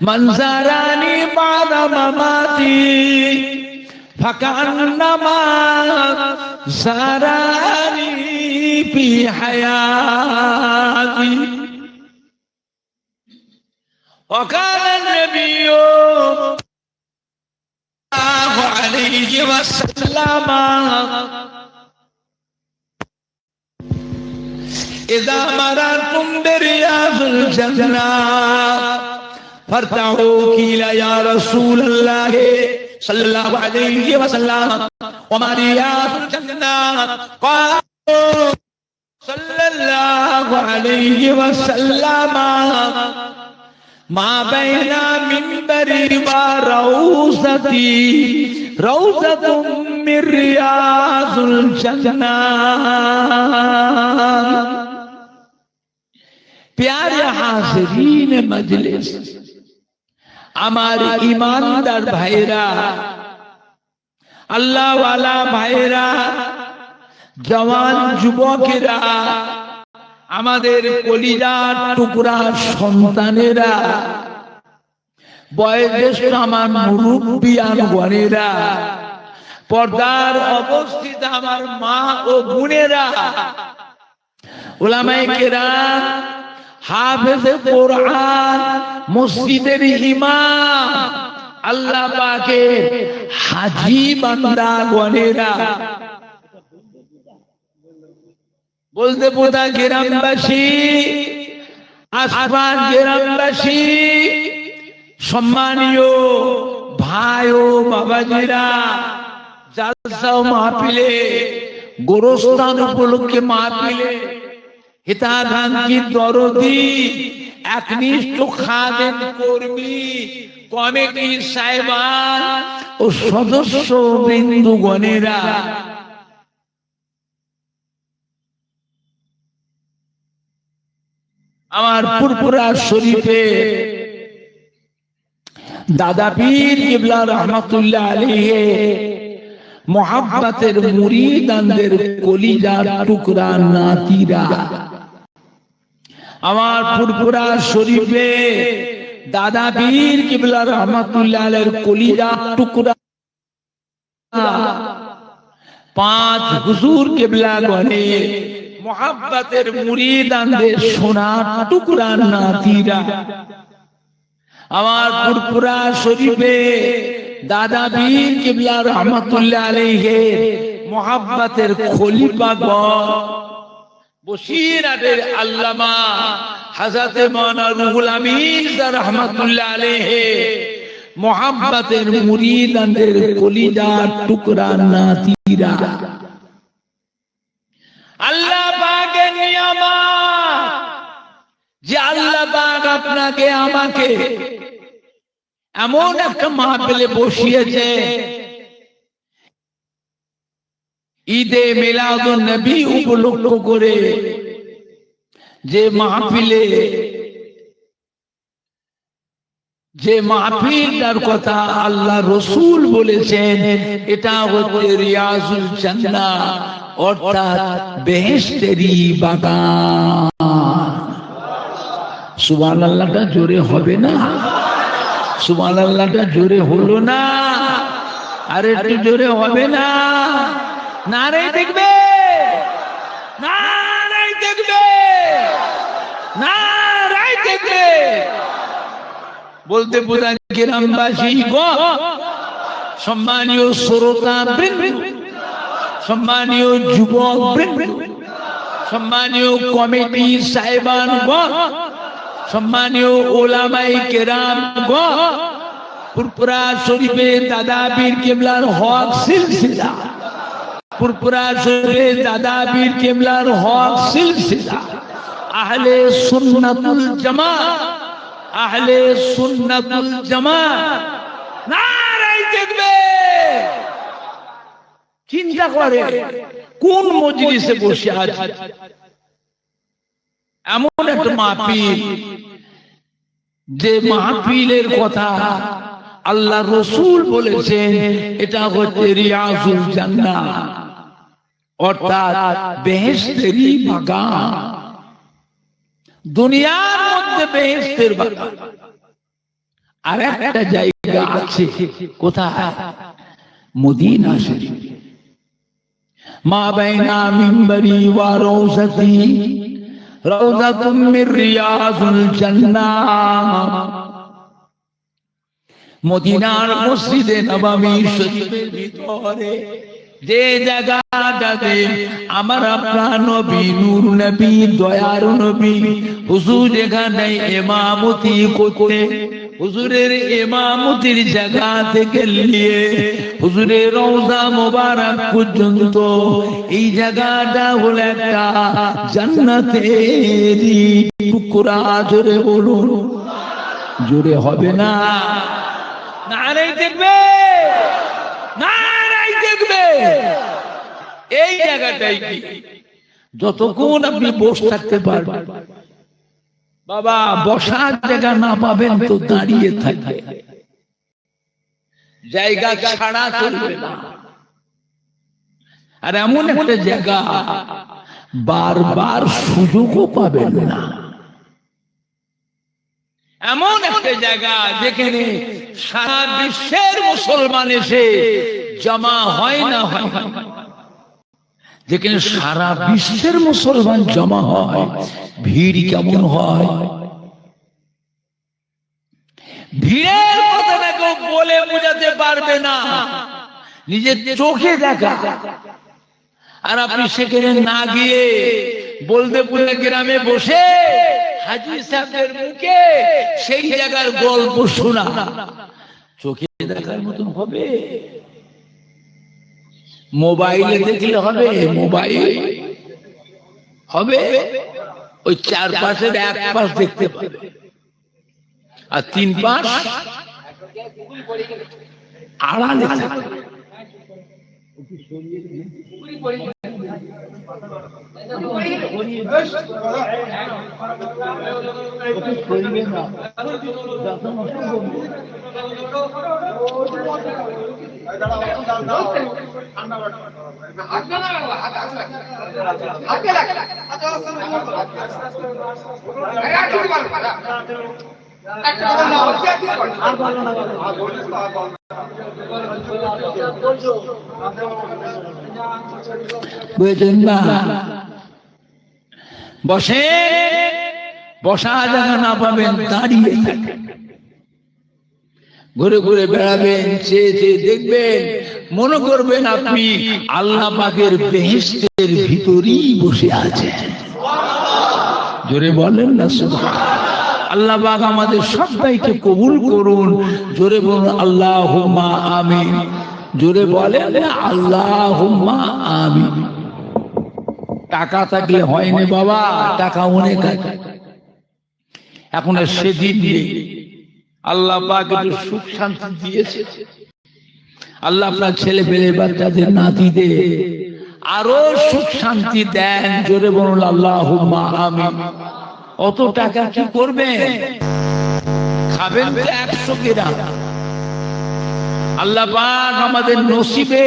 মান যারানি বাদা মামাতি ফাকান্নামা যারানি ফি হায়াতি। وقال النبي الله عليه وسلم إذا مررتم برياض الجنة فارتعوا قيل يا رسول الله صلى الله عليه وسلم وما رياض الجنة قالوا صلى الله عليه وسلم ما بين منبري وروضتي روضة من رياض الجنة। प्यारे हाज़रीन मजलिस, हमारे ईमानदार भाईरा, अल्लाह वाला भाईरा, जवान যুবকেরা, আমাদের কলিজার টুকরা সন্তানেরা, বয়োজ্যেষ্ঠ আমার মুরব্বিয়ান গণেরা, পর্দার অবস্থিত আমার মা ও বোনেরা, উলামায়ে কেরাম, হাফেজে কোরআন, মসজিদের ইমাম, আল্লাহ পাকের হাজী বান্দা গণেরা, বলতে বোধা গ্রামবাসী, আশপাশ গ্রামবাসী, সম্মানীয় ভাই ও বাবাজিরা, জালসা ও মাহফিলে, গোরস্থান উপলক্ষে মাহফিলে হিতাকাঙ্ক্ষী দরদি একনিষ্ঠ খাদেম কর্মী কমিটি সাহেবান ও সদস্য বৃন্দগণেরা, আমার ফুরফুরা শরীফে দাদা পীর কিবলা রহমাতুল্লাহ আলাইহি মুহাব্বতের মুরিদানদের কলিজার টুকরা নাতিরা, আমার ফুরফুরা শরীফে দাদা পীর কিবলা রহমাতুল্লাহ আলাইহির কলিজার টুকরা পাঁচ হুজুর কিবলা গণে মুহাব্বতের মুরিদানদের সোনার টুকরা নাতিরা, আমার ফুরফুরা শরীফে দাদা পীর কিবলা রহমাতুল্লাহ আলাইহি মুহাব্বতের খলিফাগণ, বসিরহাটের আল্লামা হযরত মাওলানা রুহুল আমিন রহমাতুল্লাহ আলাইহি মুহাব্বতের মুরিদানদের কলিজার টুকরা নাতিরা, আল্লাহ পাকের নিয়ামত যে আল্লাহ পাক আপনাকে আমাকে এমন একটা মাহফিলে বসিয়েছে, ঈদে মিলাদুন নবী উপলক্ষ করে, যে মাহফিলটার কথা আল্লাহ রসুল বলেছেন, এটা হচ্ছে রিয়াজুল জান্নাহ, অর্থাৎ বেহেশতেরই বাগান। সুবহানাল্লাহটা জোরে হবে না? সুবহানাল্লাহটা জোরে হলো না? আরে একটু জোরে হবে না? নারে দেখবে, নারে দেখবে, নারে দেখবে, বলতে বোঝা গ্রামবাসী গো, সম্মানীয় শ্রোতা বৃন্দ, সম্মানীয় যুবক বৃন্দ, সম্মানীয় কমিটি সাহেবান গণ, সম্মানীয় ওলামায়ে কেরাম গণ, ফুরফুরা শরীফে দাদা পীর কিবলার হক সিলসিলা, ফুরফুরা শরীফে দাদা পীর কিবলার হক সিলসিলা, আহলে সুন্নাতুল জামাত, আহলে সুন্নাতুল জামাত, নারে দেখবে, চিন্তা করে কোন মজলিসে বসে আছে, এমন একটা মাহফিল, যে মাহফিলের কথা আল্লাহ রসুল বলেছেন, এটা হচ্ছে রিয়াজুল জান্নাহ, অর্থাৎ বেহেশতেরই বাগান। দুনিয়ার মধ্যে বেহেশতের বাগান, আর একটা জায়গা আছে, কোথায়? মদিনা শরীফ। মা বাইনা মিম্বরি ওয়া রাউযাতি রাউযাতুম মির রিয়াযিল জান্নাহ। মদিনার মসজিদে নববী শরীফের ভিতরে যে জায়গাটাতে আমার আপনার নবী, নূর নবী, দয়ার নবী হুজুর এখানে ইমামতি করতে, হুজুরের ইমামতির জায়গা থেকে নিয়ে হুজুরের রওজা মোবারক পর্যন্ত এই জায়গাটা হলো একটা জান্নাতের টুকরা। জোরে বলুন, জোরে হবে না? নারাই দেখবে, নারাই দেখবে। এই জায়গাটাই কি যতক্ষণ আপনি বসে থাকতে পারবেন, বাবা বসার জায়গা না পাবেন তো দাঁড়িয়ে থাকবে, জায়গা ছাড়া চলবে না। আর এমন একটা জায়গা বারবার সুযোগও পাবেন না, এমন একটা জায়গা যেখানে সারা বিশ্বের মুসলমান এসে জমা হয় না, হয় যেখানে সারা বিশ্বের মুসলমান জমা হয়, ভিড় কেমন হয়? ভিড়ের কথা কেউ বলে বোঝাতে পারবে না, নিজের চোখে দেখা। আর আপনি সেখানে না গিয়ে বলতে বলে গ্রামে বসে হাজী সাহেবের মুখে সেই জায়গার গল্প শোনা, চোখে দেখার মতন হবে? মোবাইলে দেখলে হবে? মোবাইল হবে? ওই চার পাশের এক পাশ দেখতে পাবে, আর তিন পাশ আড়ালে থাকবে। বুঝলেন না? বসে বসা জায়গা না পাবেন দাঁড়িয়ে থাকবেন, ঘুরে ঘুরে বেড়াবেন, চেয়ে চেয়ে দেখবেন, মনে করবেন আপনি আল্লাহ পাকের বেহেশতের ভিতরেই বসে আছেন। জোরে বলেন না সুবহানাল্লাহ। আল্লাহ পাক আমাদের সবাইকে কবুল করুন। জোরে বলুন আল্লাহুম্মা আমিন। জোরে বলেন আল্লাহুম্মা আমিন। টাকা থাকলে হয়নি বাবা, টাকা অনেক আছে, এখন সেদিন নেই। আল্লাহ পাক একটু সুখ শান্তি দিয়েছে, আল্লাহ আপনার ছেলে পেলে বাচ্চাদের নাতিদের আরো সুখ শান্তি দেন। জোরে বলুন আল্লাহুম্মা আমিন। অত টাকা কি করবেন? খাবেন তো 100 গ্রাম। আল্লাহ পাক আমাদের নসিবে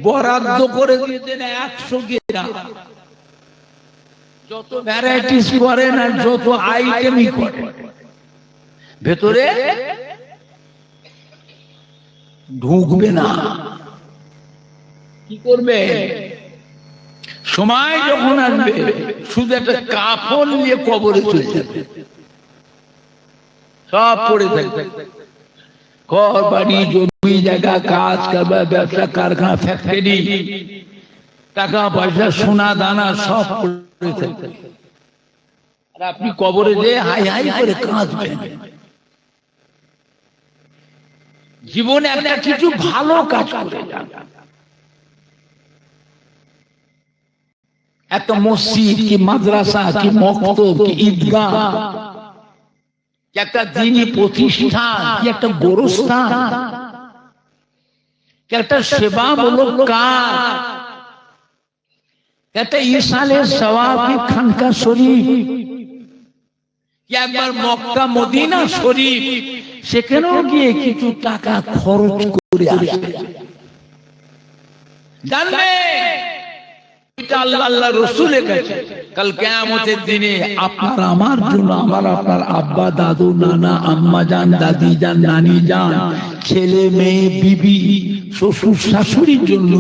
বরাদ্দ করে দিয়েছেন 100 গ্রাম। যত ভ্যারাইটিস করেন আর যত আইটেমই করেন, ভেতরে ঢুকবে না। কি করবে? সময় যখন আসবে শুধু একটা কাফন নিয়ে কবরে চলে যাবে, সব পড়ে থাকবে। ঘর বাড়ি জমি জায়গা, কাজ কারবার, ব্যবসা, কারখানা, ফ্যাক্টরি, টাকা পয়সা, সোনা দানা সব পড়ে থাকবে। আর আপনি কবরে যেয়ে হাই হাই করে কাঁদবেন। জীবনে একটা কিছু ভালো কাজ করে যান, একটা মসজিদ কি মাদ্রাসা কি মক্তব কি ঈদগাহ, একটা দ্বীনি প্রতিষ্ঠান কি একটা গোরস্থান, একটা সেবামূলক কাজ, একটা ইসালে সওয়াব কি খানকা শরীফ, কি একবার মক্কা মদিনা শরীফ, সেখানেও গিয়ে কিছু টাকা খরচ করে আসবে। জানবে ওইটা আল্লাহ আল্লাহ রসুলের কাছে। কাল কিয়ামতের দিনে আপনার আমার জন্য, আমার আপনার আব্বা দাদু নানা আম্মা জান দাদি জান নানি জান ছেলে মেয়ে বিবি শ্বশুর শাশুড়ির জন্য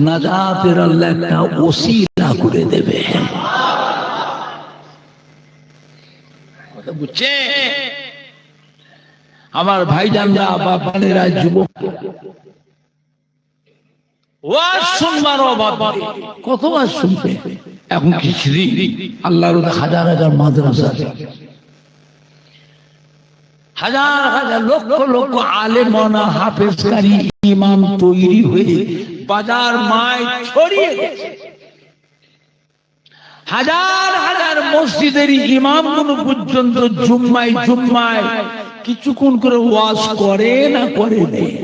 নাজাতের আল্লাহ একটা ওসিলা করে দেবে। বুঝছে আমার ভাইজানরা বাবানেরা যুবক, ওয়াজ শুনবার অভাব কত ওয়াজ শুনবে এখন কিছুদিন। আল্লাহর হাজার হাজার মাদ্রাসা আছে, হাজার হাজার লক্ষ লক্ষ আলেমানা হাফেজকারী ইমাম তৈরি হয়ে বাজার মায় ছড়িয়ে গেছে। হাজার হাজার মসজিদের ইমামগুলো পর্যন্ত জুম্মায় জুম্মায় কিছুক্ষণ করে ওয়াজ করে না করে নেই।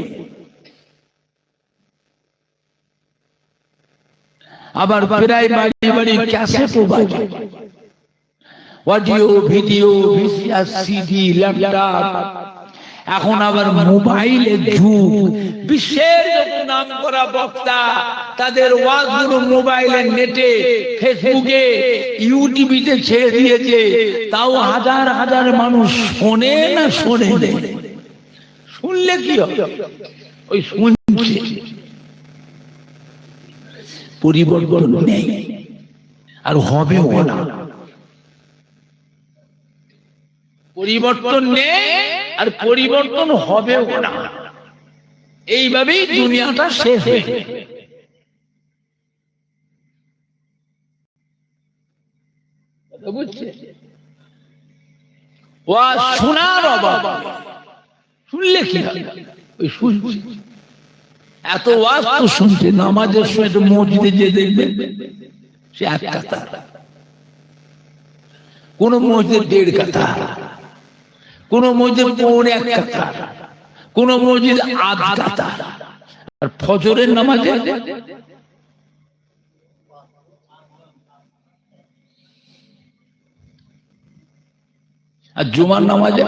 আবার প্রায় বাড়ি বাড়ি ক্যাসেটও বাজে, audio video VCR CD laptop, এখন আবার মোবাইলের যুগ। বিশ্বের যত নাম করা বক্তা তাদের ওয়াজগুলো মোবাইলে নেটে ফেসবুকে ইউটিউবে ছেড়ে দিয়েছে, তাও হাজার হাজার মানুষ শোনে না শোনে না। শুনলে কি হবে, ওই শুনছে, পরিবর্তন নেই আর হবেও না। পরিবর্তন নেই আর পরিবর্তন হবেও না। এইভাবেই দুনিয়াটা শেষ হয়ে যাবে। বুঝছে ওয়াজ শোনার অভাব, শুনলে কি হবে, ওই শুনছি। এত ওয়াজ তো শুনছে, নামাজের সময় তো মসজিদে যে দেখবে সে এক কাতার, কোন মসজিদে 1.5 কাতার, কোন মসজিদ পৌনে 1 কাতার, কোন মসজিদ আধা কাতার। আর ফজরের নামাজে আর জুমার নামাজে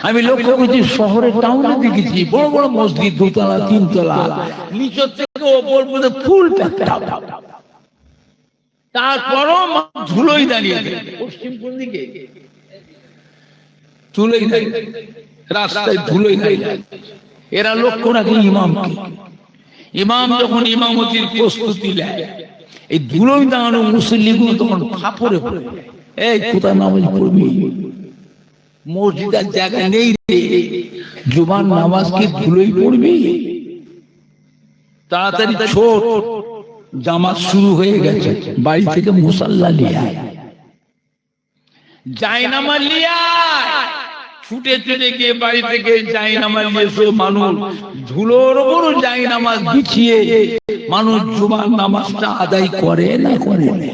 আমি লক্ষ্য করছি শহরের টাউনে দেখেছি বড় বড় মসজিদ 2 তলা 3 তলা, নিচের থেকে ওপর পর্যন্ত ফুল প্যাকটা, তারপরও ধুলোই দাঁড়িয়ে পশ্চিম কোন দিকে ধুলোই দাঁড়িয়ে, রাস্তায় ধুলোই দাঁড়িয়ে। এরা লক্ষ্য রাখে ইমামকে। ইমাম যখন ইমামতির প্রস্তুতি নেয়, এই ধুলোই দাঁড়ানো মুসল্লিগুলো তখন ফাপড়ে পড়ে, এই কোথায় নামাজ পড়বি, মসজিদের জায়গা নেই রে, জুমার নামাজ কি ধুলোই পড়বি, তাড়াতাড়ি ছোট জামাত শুরু হয়ে গেছে, বাড়ি থেকে মুসাল্লা নিয়ে আয়, জায়নামাজ নিয়ে আয়, ছুটে ছুটে গিয়ে বাড়ি থেকে জায়নামাজ নিয়ে এসে মানুষ ধুলোর উপর জায়নামাজ বিছিয়ে মানুষ জুমার নামাজটা আদায় করে না করে না।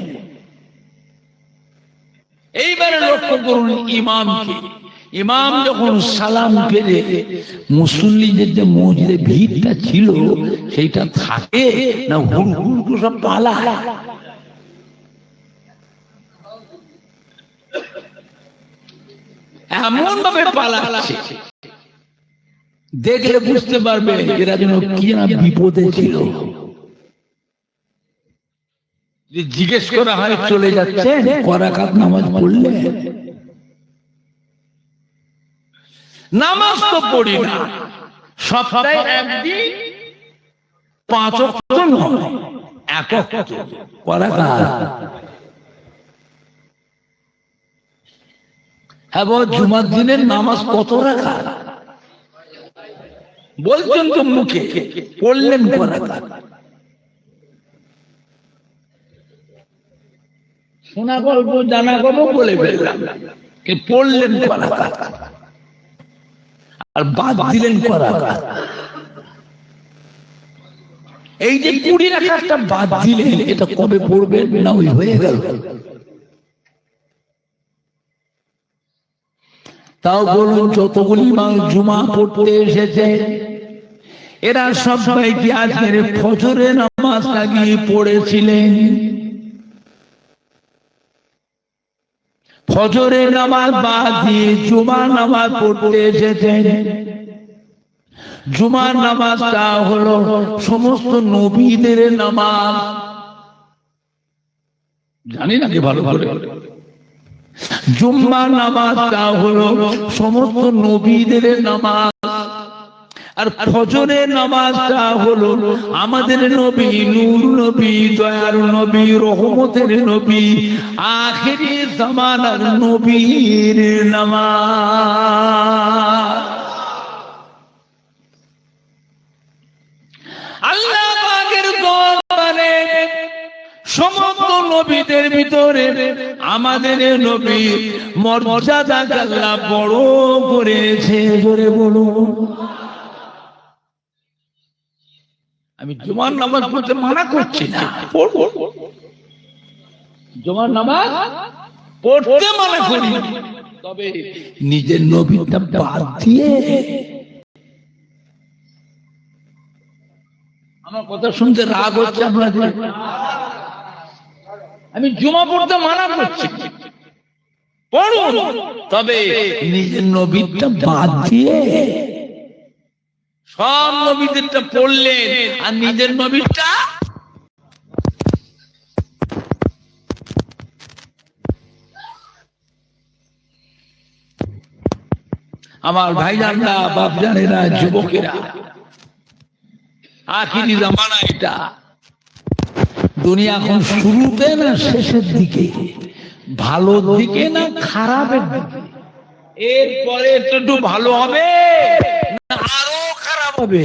এইবারে লক্ষ্য করুন ইমামকে। ইমাম যখন সালাম ফেলে মুসল্লিদের যে মসজিদে ভিড়টা ছিল সেইটা থাকে না, হুড় হুড় করে সব পালায়। এমন ভাবে পালাচ্ছে দেখলে বুঝতে পারবে এরা যেন কি না বিপদে ছিল। জিজ্ঞেস করা হয় চলে যাচ্ছে করাকাত নামাজ পড়লে, নামাজ তো পড়ি না, সপ্তাহে একদিন 5 ওয়াক্ত নয় 1 ওয়াক্ত করাকাত। হ্যাঁ বল, জুমার দিনের নামাজ কত রাখা বলছেন তো মুখে, পড়লেন করাকাত। শোনা গল্প জানা গল্প বলে ফেললাম, পড়লেন করাকাত আর বাদ দিলেন করাকাত। এই যে 20 রাকাতটা বাদ দিলেন, এটা কবে পড়বেন না ওই হয়ে গেল। তাও বলুন যতগুলি মানুষ জুমা পড়তে এসেছে এরা সবাই কি আজকের ফজরের নামাজটা গিয়ে পড়েছিলেন? ফজরের নামাজ বাদ দিয়ে জুমা নামাজ পড়তে এসেছেন। জুমার নামাজটা হলো সমস্ত নবীদের নামাজ। জানি নাকি ভালো করে? জুম্মার নামাজটা হলো সমস্ত নবীদের নামাজ, আর ফজরের নামাজটা হলো আমাদের নবী, নূর নবী, দয়ার নবী, রহমতের নবী, আখিরি জামানার নবীর নামাজ। আল্লাহ পাকের দরবারে সমস্ত নবীদের ভিতরে আমাদের নবী মর্যাদা আল্লাহ বড় করেছে। জোরে বলুন। আমি জুমার নামাজ পড়তে মানা করছি না, জুমার নামাজ পড়তে মানা করি, তবে নিজের নবীটা বাদ দিয়ে। আমার কথা শুনতে রাগ হচ্ছে আপনাদের? আমি জুমা পড়তে মানা করছি, পড়ুন, তবে নিজের নবীটা বাদ দিয়ে। সব নবীদেরটা পড়লেন আর নিজের নবীটা আমার ভাইজানরা, বাপজানেরা, যুবকেরা, আখিরি জামানা এটা। দুনিয়া এখন শুরুতে না শেষের দিকে, ভালোর দিকে না খারাপের দিকে? এরপরে একটু ভালো হবে না আরো খারাপ হবে?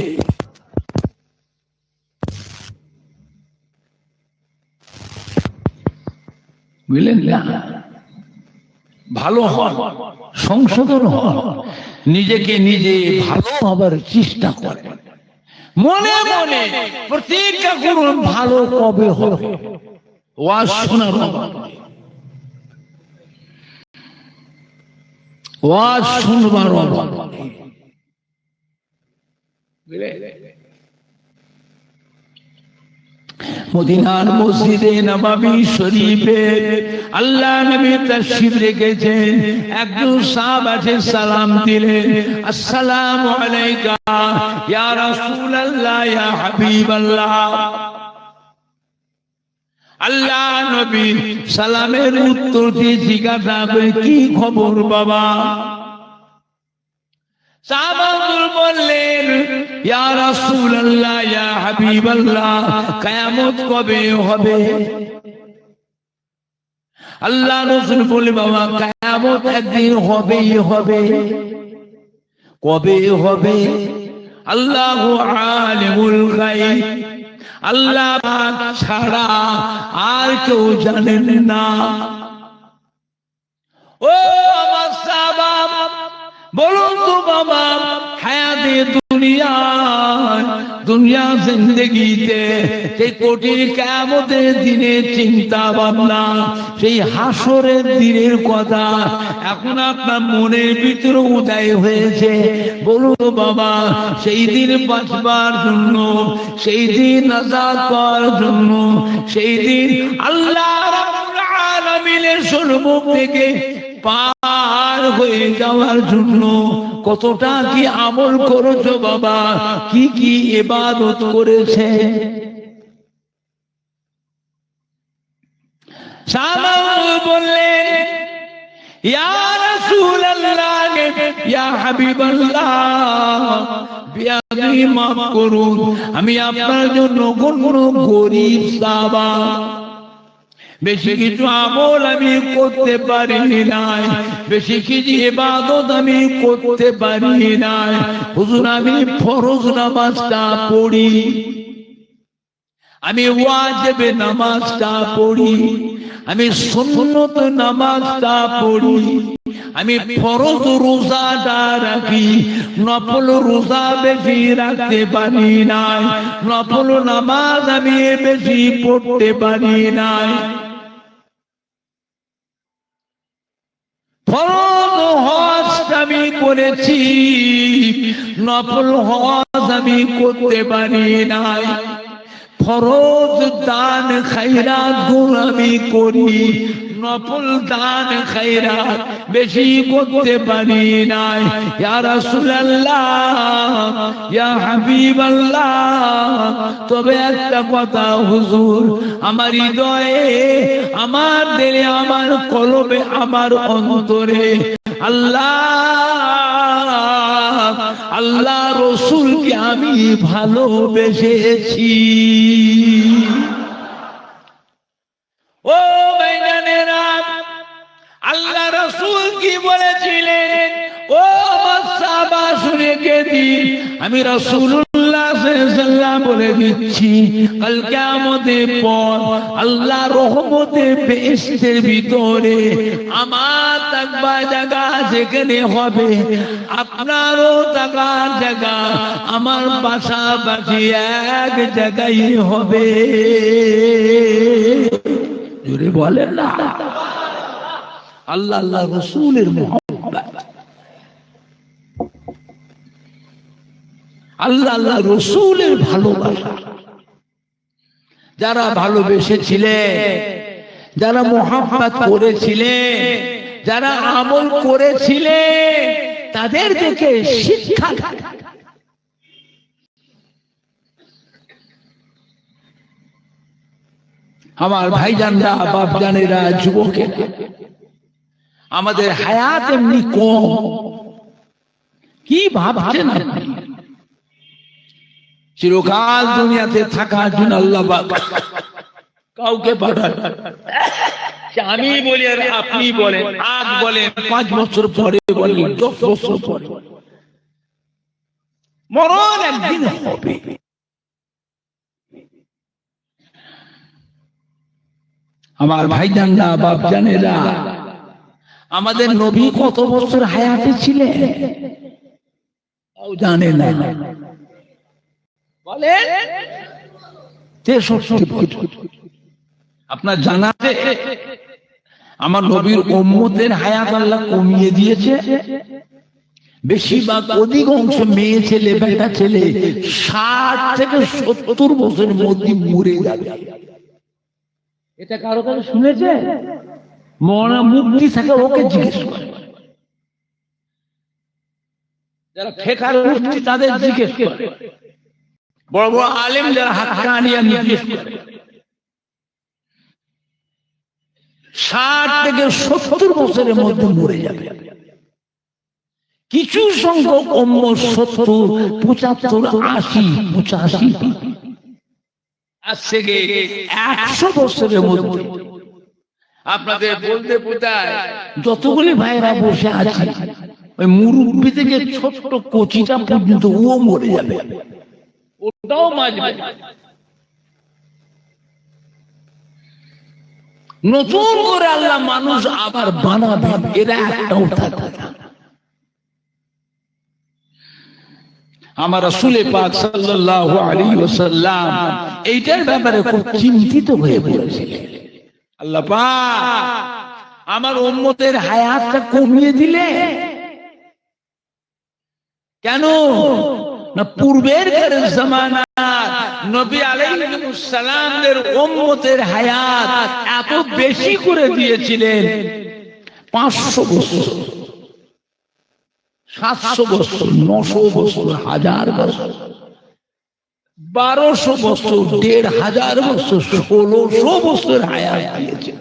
বুঝলেন না? ভালো হন, সংশোধন হন, নিজেকে নিজে ভালো হবার চেষ্টা করেন, মনে মনে প্রতিজ্ঞা করুন ভালো কবে হবে। ওয়াজ শোনার ওয়াজ শুনবার মদিনার মসজিদে নববী শরীফে আল্লাহ নবী তাশরীফ রেখেছেন। একজন সাহাবা সালাম দিলেন, আসসালামু আলাইকা ইয়া রাসূলুল্লাহ ইয়া হাবিবাল্লাহ। আল্লাহ নবী সালামের উত্তর দিয়ে জিজ্ঞাসা করে, কি খবর বাবা? সাহাবাগণ বললেন, ইয়া রাসূলুল্লাহ ইয়া হাবিবাল্লাহ, কিয়ামত কবে হবে? আল্লাহ রাসূল বলে, বাবা কিয়ামত একদিন হবেই হবে। কবে হবে? আল্লাহু আলিমুল গায়ব, আল্লাহ ছাড়া আর কেউ জানেন না। ও আমার সাহাবা, বলুন তো বাবা, হায়াতে দুনিয়া জিন্দেগিতে সেই কঠিন কিয়ামতের দিনের চিন্তা ভাবনা, সেই হাসরের দিনের কথা এখন আপনার মনের ভিতরে উদয় হয়েছে। বলুন তো বাবা, সেই দিন বাঁচবার জন্য, সেই দিন নাজাত পাওয়ার জন্য, সেই দিন আল্লাহ রাব্বুল আলামিনের সম্মুখ থেকে পার হয়ে যাওয়ার জন্য কতটা কি আমল করেছো বাবা, কি কি ইবাদত করেছে? সাহাবাগণ বললেন, ইয়া রাসূলুল্লাহ ইয়া হাবিবাল্লাহ, বিয়াদি মাফ করুন, আমি আপনার জন্য কোন গরীব সাহাবা, বেশি কিছু আমল আমি করতে পারি নাই, বেশি কিছু ইবাদত আমি করতে পারি নাই। হুজুর, আমি ফরজ নামাজটা পড়ি, আমি ওয়াজিব নামাজটা পড়ি, আমি সুন্নত নামাজটা পড়ি, আমি ফরজ রোজাটা রাখি, নফল রোজা বেশি রাখতে পারি নাই, নফল নামাজ আমি বেশি পড়তে পারি নাই। ফরজ হজ আমি করেছি, নফল হজ আমি করতে পারি নাই। ফরজ দান খায়রাত আমি করি, নফল দান খায়রাত বেশি করতে পারি নাই। ইয়া রাসূলুল্লাহ, ইয়া হাবিবাল্লাহ, তবে একটা কথা হুজুর, আমার হৃদয়ে, আমার দিলে, আমার কলবে, আমার অন্তরে আল্লাহ রসুলকে আমি ভালোবেসেছি। ও ভাইজানেরা, আল্লাহ রসুল কি বলেছিলেন? ও সাহাবা শুনে দিন, আমি রাসূলুল্লাহ সাল্লাল্লাহু আলাইহি ওয়াসাল্লাম বলে দিচ্ছি, কাল কিয়ামতের পর আল্লাহ রহমতের বেহেশতের ভিতরে আমার থাকবার জায়গা যেখানে হবে, আপনারও থাকার জায়গা আমার পাশাপাশি এক জায়গায় হবে। জোরে বলেন না। আল্লাহ আল্লাহ রসুলের মুহাব্বত, আল্লাহ আল্লাহ রসুলের ভালোবাসা, যারা ভালোবেসেছিলেন, যারা মুহাব্বত করেছিলেন, যারা আমল করেছিলেন, তাদের দেখে শিক্ষা। আমার ভাইজানরা, বাপজানেরা, যুবকেরা, আমাদের হায়াত এমনি কম, কি ভাবছেন আপনি? চিরকাল দুনিয়াতে থাকার জন্য আল্লাহ কাউকে পাঠান। আমি বলি আর আপনি বলেন, আজ বলেন, 5 বছর পরে বলেন, 10 বছর পরে, মরণ একদিন হবে। আমার ভাইজানরা, বাপজানেরা, আমাদের নবী কত বছর হায়াতে ছিলেন জানে না, বলেন 63 বছর। আপনার জানা আছে আমার নবীর উম্মতের হায়াত আল্লাহ কমিয়ে দিয়েছে। বেশিরভাগ অধিকাংশ মেয়ে ছেলে, বেটা ছেলে 60 থেকে 70 বছরের মধ্যে মরে যাবে। এটা কারো কারো শুনেছে? মনে মুক্তি থাকে ওকে জিজ্ঞেস করে, যারা ফেকার মুক্তি তাদের জিজ্ঞেস করে, বড় বড় আলেম যারা হাক্কানিয়া জিজ্ঞেস করে। 60 থেকে 70 বছরের মধ্যে মরে যাবে। কিছু সংখ্যক উম্মত 70, 75, 80, 85, আজ থেকে 100 বছরের মধ্যে। আপনাদের বলতে বোঝায় যতগুলি ভাইরা বসে আছে, ওই মুরব্বি থেকে ছোট্ট কচিটা পর্যন্ত ও মরে যাবে, ওটাও মাঝবে। নতুন করে আল্লাহ মানুষ আবার বানাবে, এরা একটাও থাকবে না। আমার রাসূল পাক সাল্লাল্লাহু আলাইহি ওয়াসাল্লাম এইটার ব্যাপারে খুব চিন্তিত হয়ে পড়েছিলেন। আল্লাহ পাক আমার উম্মতের হায়াতটা কমিয়ে দিলে কেন? না পূর্বের জামানা নবী আলাইহিস সালামের উম্মতের হায়াত এত বেশি করে দিয়েছিলেন, 500 বছর, 700 বছর, 900 বছর, 1000 বছর, 1200 বছর, 1500 বছর, 1600 বছর হায়াত দিয়েছে।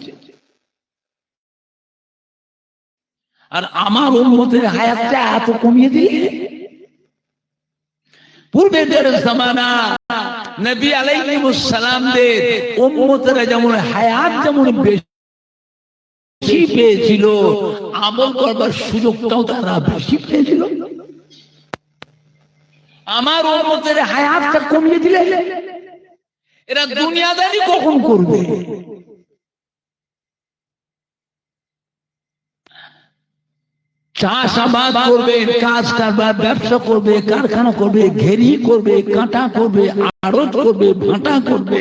আর আমার উম্মতের হায়াতটা এত কমিয়ে দিলে। পূর্বের জামানা নবী আলাইহিস সালামদের উম্মতেরা যেমন হায়াত যেমন বেশি পেয়েছিল, আমল করবার সুযোগটাও তারা বেশি পেয়েছিল। আমার উম্মতের হায়াতটা কমিয়ে দিলে এরা দুনিয়াদারি কখন করবে? চাষাবাদ করবে, কাজ কারবার, ব্যবসা করবে, কারখানা করবে, ঘেরি করবে, কাঁটা করবে, আড়ত করবে, ভাটা করবে,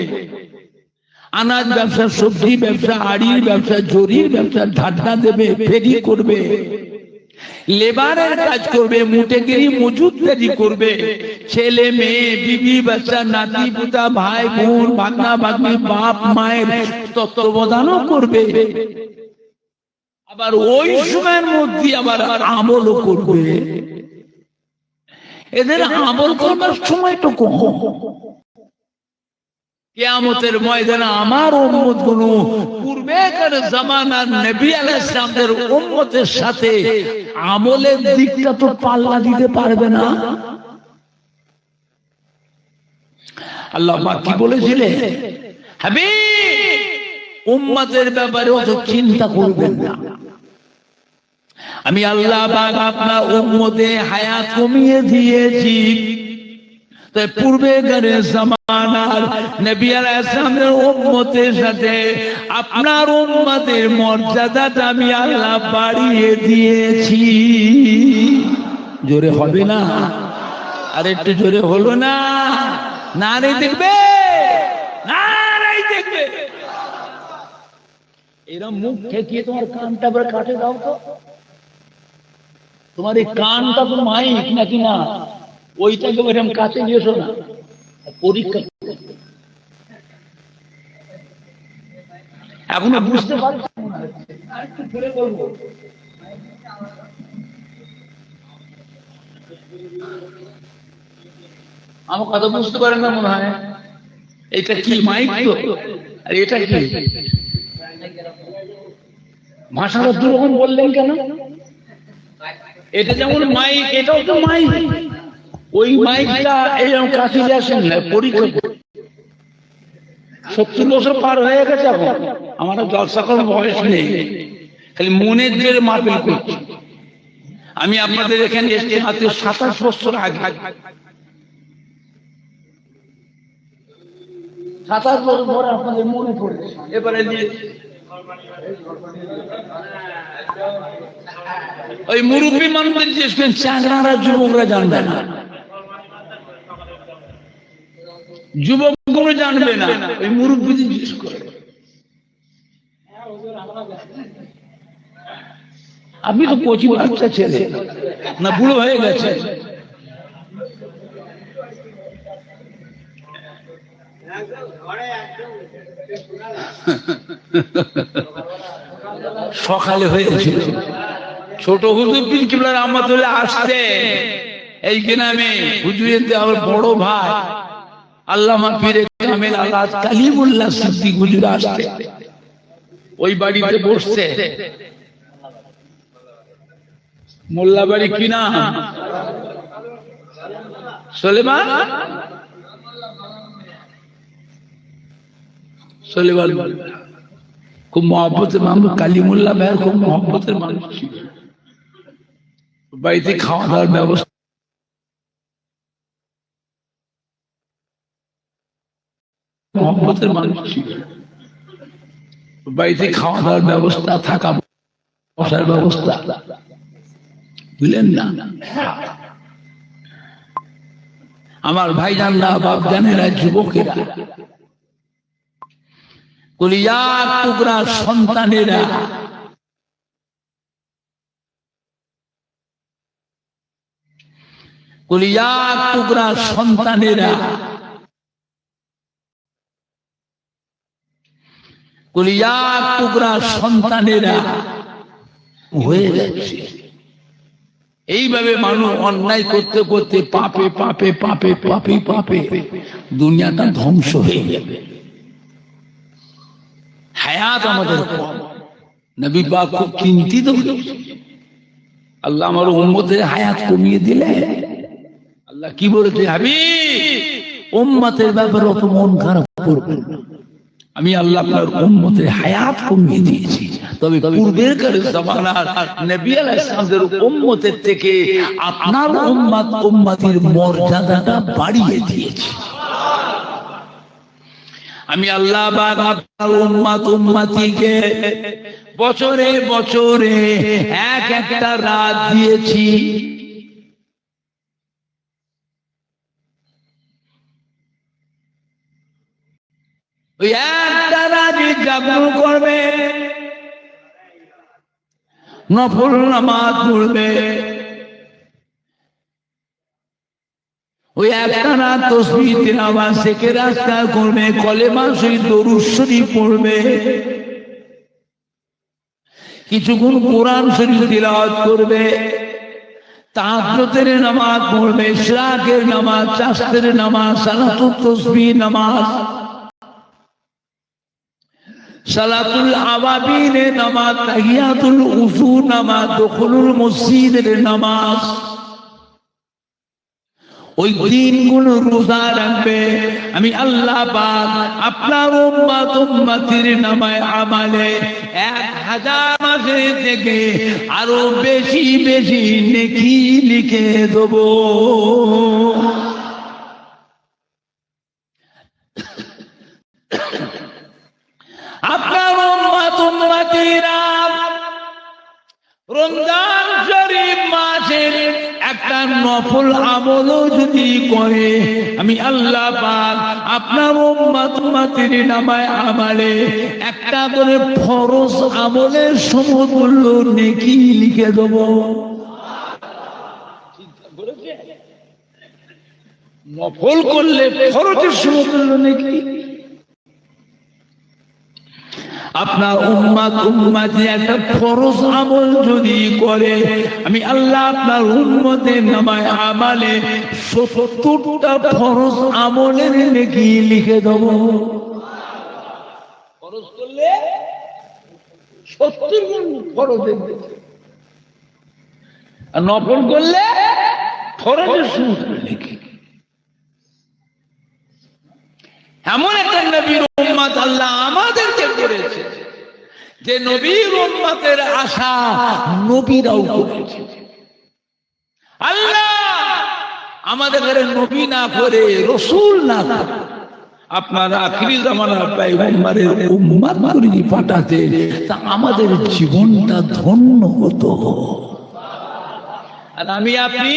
আনাজ ব্যবসা, সবজি ব্যবসা, আড়ির ব্যবসা, জরির ব্যবসা, ঢাড্ডা দেবে, ফেরি করবে, লেবারের কাজ করবে, মুটেগিরি মজুদদারি করবে, ছেলে মেয়ে, বিবি বাচ্চা, নাতি পুতা, ভাই বোন, ভাগনা ভাগ্নি, বাপ মায়ের তত্ত্বাবধানও করবে। আবার ওই সময়ের মধ্যে আবার আমলও করবে। এদের আমল করবার সময়টা কম। কিয়ামতের ময়দানে আমার উম্মত গুলো পূর্বেকার জামানার নবী আলাইহিস সালামের উম্মতের সাথে আমলের দিকটা তো পাল্লা দিতে পারবে না। আল্লাহ পাক কি বলেছিলেন, হাবিব উম্মতের ব্যাপারে অত চিন্তা করবেন না, আমি আল্লাহ পাক আপনার উম্মতে হায়াত কমিয়ে দিয়েছি। তাই পূর্বেকার জামানার নবী আলাইহিস সালামের উম্মতের সাথে আপনার উম্মতের মর্যাদাটা আমি আল্লাহ বাড়িয়ে দিয়েছি। জোরে হবে না? আর একটু জোরে হলো না? নারে দেখবে, নারাই দেখবে। এরা মুখ ঠেকিয়ে তোমার কানটা আবার কাটে দাও তো। তোমার এই কানটা তো মাইক নাকি না, ওইটাকে এরকম কাছে নিয়েছো না, পরীক্ষা এখনো বুঝতে পারছি না। একটু ধরে বলবো, আমার কথা বুঝতে পারেন না মনে হয়। এটা কি মাইক তো, আর এটা কি ভাষাটা দুরকম বললেন কেন? এটা যেমন মাইক, এটাও তো মাইক। ওই মাইকটা এইরকম কাছে আসেন না, পরীক্ষা 70 বছর পার হয়ে গেছে এখন, আমার জলসা করার বয়স নেই, খালি মনের জোরে মাহফিল করছি। আমি আপনাদের এখানে এসে মাত্র 27 বছর আগে, 27 বছর পরে আপনাদের মনে পড়েছে। এবারে ওই মুরব্বী মানুষদের জিজ্ঞেস করেন, চাকরারা যুবকরা জানবে না, যুবকগুলো জানবে না, ওই মুরব্বীদের জিজ্ঞেস করে। আপনি তো কচি বাচ্চা ছেলে না, বুড়ো হয়ে গেছে। সকালে হয়েছিল ছোট হুজুর পীর কিবলা রাহমাতুল্লাহ আসতে, এই গ্রামে হুজুরের আমার বড় ভাই আল্লামা পীরে কামেল আলাজ কালিমুল্লাহ সিদ্দিক হুজুর আসতে, ওই বাড়িতে বসতে। মোল্লা বাড়ি কি নাম? সুলেমান, সুলেমান খুব মহব্বতের মানুষ, কালিমুল্লাহ ভাইয়ের খুব মহব্বতের মানুষ ছিল। বাড়িতে খাওয়া দাওয়ার ব্যবস্থা, মহব্বতের মানুষ ছিল। বাড়িতে খাওয়া দাওয়ার ব্যবস্থা, থাকা বসার ব্যবস্থা, বুঝলেন না? আমার ভাইজানরা, বাপ জানেরা, যুবকেরা, কলিজার টুকরা সন্তানেরা, কলিজার টুকরা সন্তানেরা, কলিজার টুকরা সন্তানেরা হয়ে যাচ্ছে। এইভাবে মানুষ অন্যায় করতে করতে পাপে পাপে পাপে পাপে পাপে দুনিয়াটা ধ্বংস হয়ে যাবে। হায়াত আমাদের কম, নবী পাক খুব চিন্তিত হয়েছে। আল্লাহ আমার উম্মতের হায়াত কমিয়ে দিলে। আল্লাহ কি বলেছে, হাবিব উম্মতের ব্যাপারে অত মন খারাপ করবেন না, আমি আল্লাহ আপনার উম্মতের হায়াত কমিয়ে দিয়েছি। তবে পূর্বের জামানার নবী আলাইহিস সালামের উম্মতের থেকে আপনার উম্মত উম্মতির মর্যাদাটা বাড়িয়ে দিয়েছি। আমি আল্লাহ পাক আপনার উম্মত উম্মতিকে বছরে বছরে এক একটা রাত দিয়েছি। ওই একটা রাত জাগরণ করবে, নফল নামাজ পড়বে, ওই একটা রাত তাসবিহ তিলাওয়াত জিকির আজকার করবে, কলেমা শরীফ দরুদ শরীফ পড়বে। কিছুক্ষণ কোরআন শরীফ তিলাওয়াত করবে, তাহাজ্জুদের নামাজ পড়বে, ইশরাকের নামাজ, চাষতের নামাজ, সালাতুত তাসবিহ নামাজ, সালাতুল আওয়াবিনের নামাজ, তাহিয়াতুল উযু নামাজ, দুখুলুল মসজিদের নামাজ, ওই দিনগুলো রোজা রাখবে। আমি আল্লাহ পাক আপনার উম্মত উম্মতির নামায় আমালে 1000 মাসে থেকে আরো বেশি বেশি নেকি লিখে দেব। আপনার উম্মত উম্মতিরা রমজান শরীফ মাসের একটা নফল আমলও যদি করে, আমি আল্লাহ পাক আপনার উম্মত উম্মতির নামায় আমালে একটা করে ফরজ আমলের সমতুল্য নেকি লিখে দেব। নফল করলে ফরজের সমতুল্য নেকি। আপনার উম্মত উম্মতি একটা ফরজ আমল যদি করে, আমি আল্লাহ আপনার উম্মতের নামায় আমালে 70টা ফরজ আমলের নেকি লিখে দেব। ফরজ করলে 70 গুণ ফরজের নেকি, আর নফল করলে ফরজের সমতুল্য নেকি। এমন একটা নবীর উম্মত আল্লাহ আমাদেরকে করেছে যে নবীর উম্মতের আশা নবীরাও করেছে। আল্লাহ আমাদের ঘরে নবী না করে, রাসূল না করে, আপনার আখিরি জামানার পয়গম্বরের উম্মত করে পাঠাতে, তা আমাদের জীবনটা ধন্য হতো। আর আমি আপনি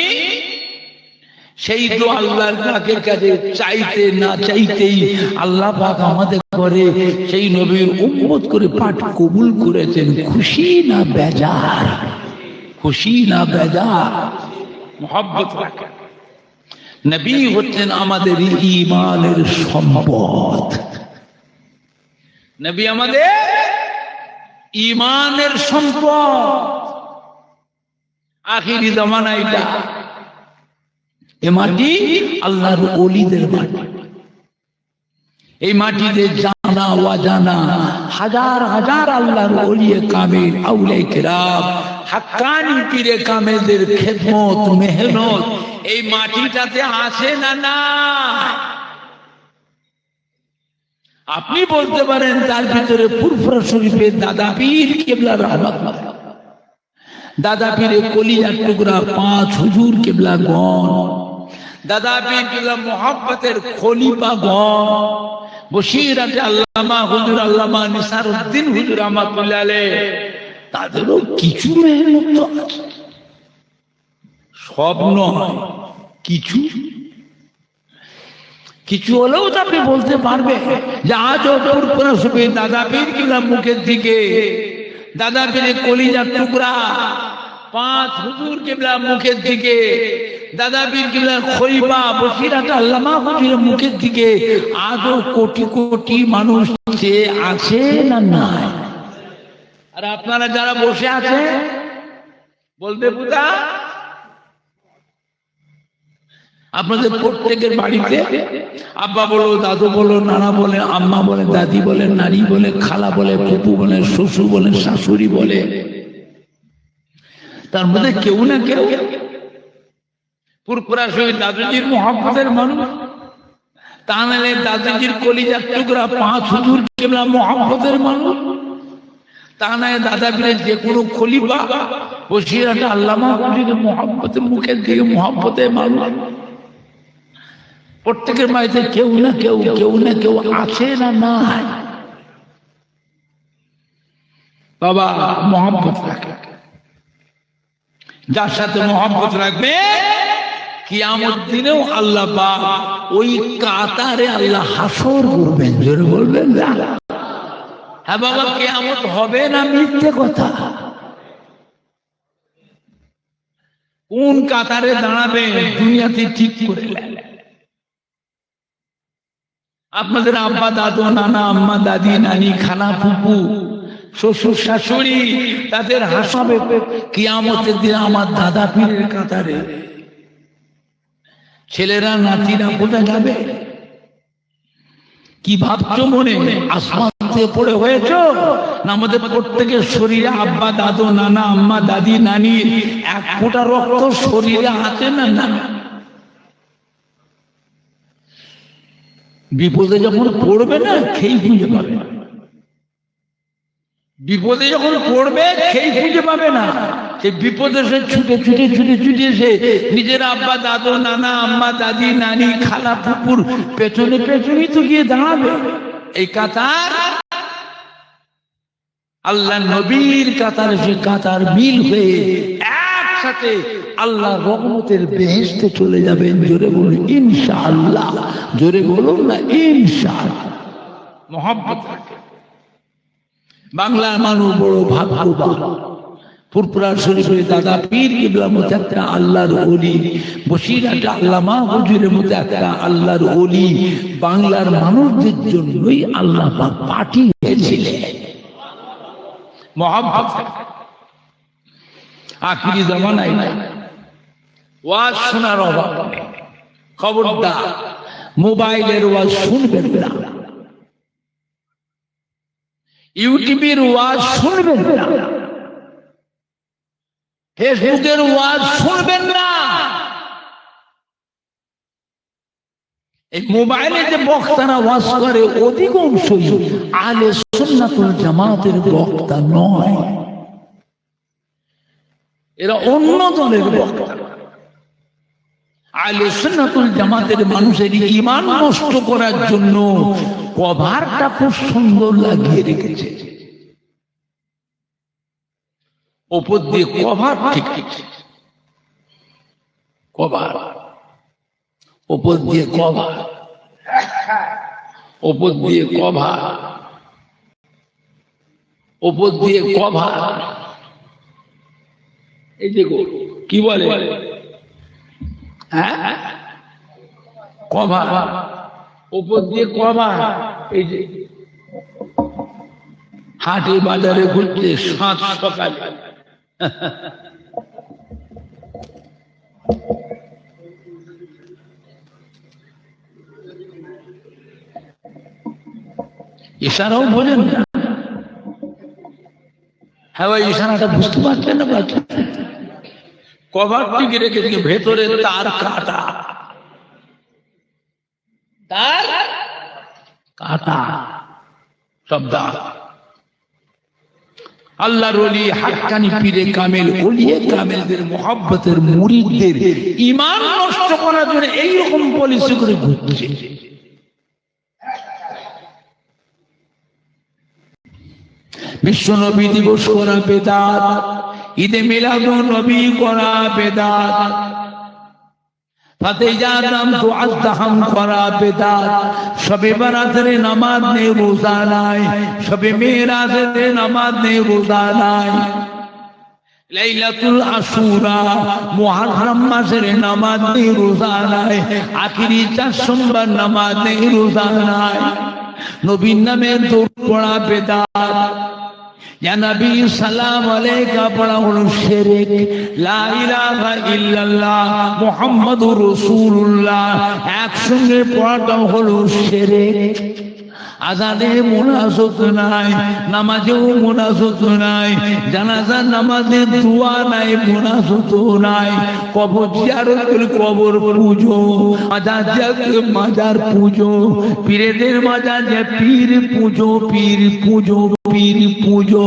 সেই তো আল্লাহর পাকের কাছে চাইতে না চাইতেই আল্লাহ পাক আমাদের করে সেই নবীর উম্মত করে পাঠ কবুল করেছেন। খুশি না বেজার? খুশি না বেজার? মুহাব্বত রাখেন। নবী হচ্ছেন আমাদের ঈমানের সম্পদ। নবী আমাদের ঈমানের সম্পদ। আখিরি জামানা এটা। এ মাটি আল্লাহর ওলিদের মাটি। এই মাটিতে জানা অজানা হাজার হাজার আল্লাহর ওলিয়ে কামিল, আউলিয়া কিরাম, হাক্কানি পীরে কামেলদের খেদমত মেহনত এই মাটিটাতে আছে না না? আপনি বলতে পারেন তার ভিতরে ফুরফুরা শরীফের দাদা পীর কেবলা রাহমাতুল্লাহ, দাদা পীরে কলিজার টুকরা 5 হুজুর কেবলা গণ, দাদা পীর কেবলা মুহাব্বতের খলিফা গণ, বশিরাতে আল্লামা হুজুর আল্লামা নিসারউদ্দিন হুজুর রাহমাতুল্লাহ আলাইহি, তাদেরও কিছু মেহনত আছে। সব নয়, কিছু কিছু হলেও তো আপনি বলতে পারবে যে আজও ফুরফুরা শরীফের দাদা পীর কেবলা মুখের দিকে, দাদা পীরের কলিজার টুকরা 5 হুজুর কেবলা মুখের দিকে, দাদা পীর কেবলার খলিফা বশিরাত আল্লামা হুজুরের মুখের দিকে আজও কোটি কোটি মানুষ চেয়ে আছে না নাই? আর আপনারা যারা বসে আছে বলবে বুদা, আপনাদের প্রত্যেকের বাড়িতে আব্বা বলো, দাদু বলো, নানা বলে, আম্মা বলে, দাদি বলে, নারী বলে, খালা বলে, ফুপু বলে, শ্বশুর বলে, শাশুড়ি বলে, তার মধ্যে কেউ না কেউ ফুরফুরা শরীফ দাদুজির মুহাব্বতের মানুষ, তা নাহলে দাদুজির কলিজার টুকরা 5 হুজুর কেবলা মুহাব্বতের মানুষ, তা নয় দাদা পীরের যে কোনো খলিফা বশিরাত আল্লামা হুজুরের মুহাব্বতের মুখের দিকে মুহাব্বতের মানুষ। প্রত্যেকের বাড়িতে কেউ না কেউ, কেউ না কেউ আছে না নাই? বাবা মুহাব্বত রাখে, যার সাথে মুহাব্বত রাখবে কিয়ামত দিনেও আল্লাহ পাক ওই কাতারে আল্লাহ হাসর করবেন। জোরে বলবেন না? হ্যাঁ বাবা, কিয়ামত হবে না মিথ্যে কথা। কোন কাতারে দাঁড়াবে দুনিয়াতে ঠিক করে আপনাদের আব্বা দাদু নানা আম্মা দাদি নানি খালা ফুপু শ্বশুর শাশুড়ি তাদের হাসাবে কিয়ামতের দিন আমার দাদা পীরের কাতারে। ছেলেরা নাতিরা কোথায় যাবে? কি ভাবছো মনে? আসমান থেকে পড়ে হয়েছ না আমাদের প্রত্যেকের শরীরে আব্বা দাদু নানা আম্মা দাদি নানি এক ফোঁটা রক্ত শরীরে আছে না? না। বিপদে যখন পড়বে না খেই খুঁজে পাবে না। বিপদে যখন পড়বে খেই খুঁজে পাবে না। সেই বিপদে সে ছুটে ছুটে ছুটে ছুটে এসে নিজের আব্বা দাদু নানা আম্মা দাদি নানি খালা ফুপুর পেছনে পেছনেই তো গিয়ে দাঁড়াবে। এই কাতার আল্লাহ নবীর কাতার, সে কাতার মিল হয়ে একসাথে আল্লাহ রহমতের বেহেশতে চলে যাবেন। জোরে বলুন ইনশাআল্লাহ। জোরে বলুন না ইনশাআল্লাহ। মোহাম্মত বাংলার মানুষ বড় ভাগ্যবান। ফুরফুরা শরীফের দাদা পীর কিবলার মতো একটা আল্লাহর ওলি, বসিরহাটে আল্লামা হুজুরের মতো একটা আল্লাহর ওলি বাংলার মানুষদের জন্যই আল্লাহ পাক পাঠিয়েছিলেন। মোহাম্মত আখিরি জামানায় ওয়াজ শোনার অভাব নেই। খবরদার মোবাইলের ওয়াজ শুনবেন না, ইউটিউবের ওয়াজ শুনবেন না, ফেসবুকের ওয়াজ শুনবেন না। এই মোবাইলে যে বক্তারা ওয়াজ করে অধিকাংশই আহলে সুন্নাত ওয়াল জামাতের বক্তা নয়, এরা অন্য দলের বক্তা। আহলে সুন্নাত ওয়াল জামাতের মানুষের ঈমান নষ্ট করার জন্য কভারটা খুব সুন্দর লাগিয়ে রেখেছে। ওপর দিয়ে কভার ঠিক কভার, ওপর দিয়ে কভার, ওপর দিয়ে কভার, ওপর দিয়ে কভার। এই দেখো কি বলে, হ্যাঁ কভার, ওপর দিয়ে কভার। এই যে হাটে বাজারে ঘুরতে সাত সকালে ইশারাও বোঝেন না। হ্যাঁ ভাই ইশারাটা বুঝতে পারছেন না? কভার টিকে রেখেছে ভেতরে তার কাটা, তার কাটা শব্দ। আল্লাহর ওলি হাক্কানি পীরে কামেল ওলিয়ে কামেলদের মুহাব্বতের মুরিদদের ঈমান নষ্ট করার জন্য এইরকম পলিসি করে ঘুরছে। বিশ্ব নবী দিবস করা বেদাত, ঈদে মিলাদুন নবী করা বেদাত, ফাতেজাদাম তো আজদাহাম করা বেদাত, শবে বরাতের নামাজ নেই রোজা নাই, শবে মেরাজের নামাজ নেই রোজা নাই, লাইলাতুল আশুরা মুহররম মাসের নামাজ নেই রোজা নাই, আখিরি 4 সোমবার নামাজ নেই রোজা নাই, নবীর নামে দরুদ পড়া বেদাত, ইয়া নবী সালাম আলাইকা পড়া হলো শিরক, লা ইলাহা ইল্লাল্লাহ মুহাম্মাদুর রাসূলুল্লাহ একসঙ্গে পড়াটা হলো শিরক। আযানে মুনাজাত নাই, নামাজেও মুনাজাত নাই, জানাজার নামাজে দোয়া নাই, মুনাজাত নাই, কবর জিয়ারতের কবর পূজো, মাজার জিয়ারতের মাজার পূজো, পীরদের মাজার যে পীর পূজো, পীর পূজো, পীর পূজো।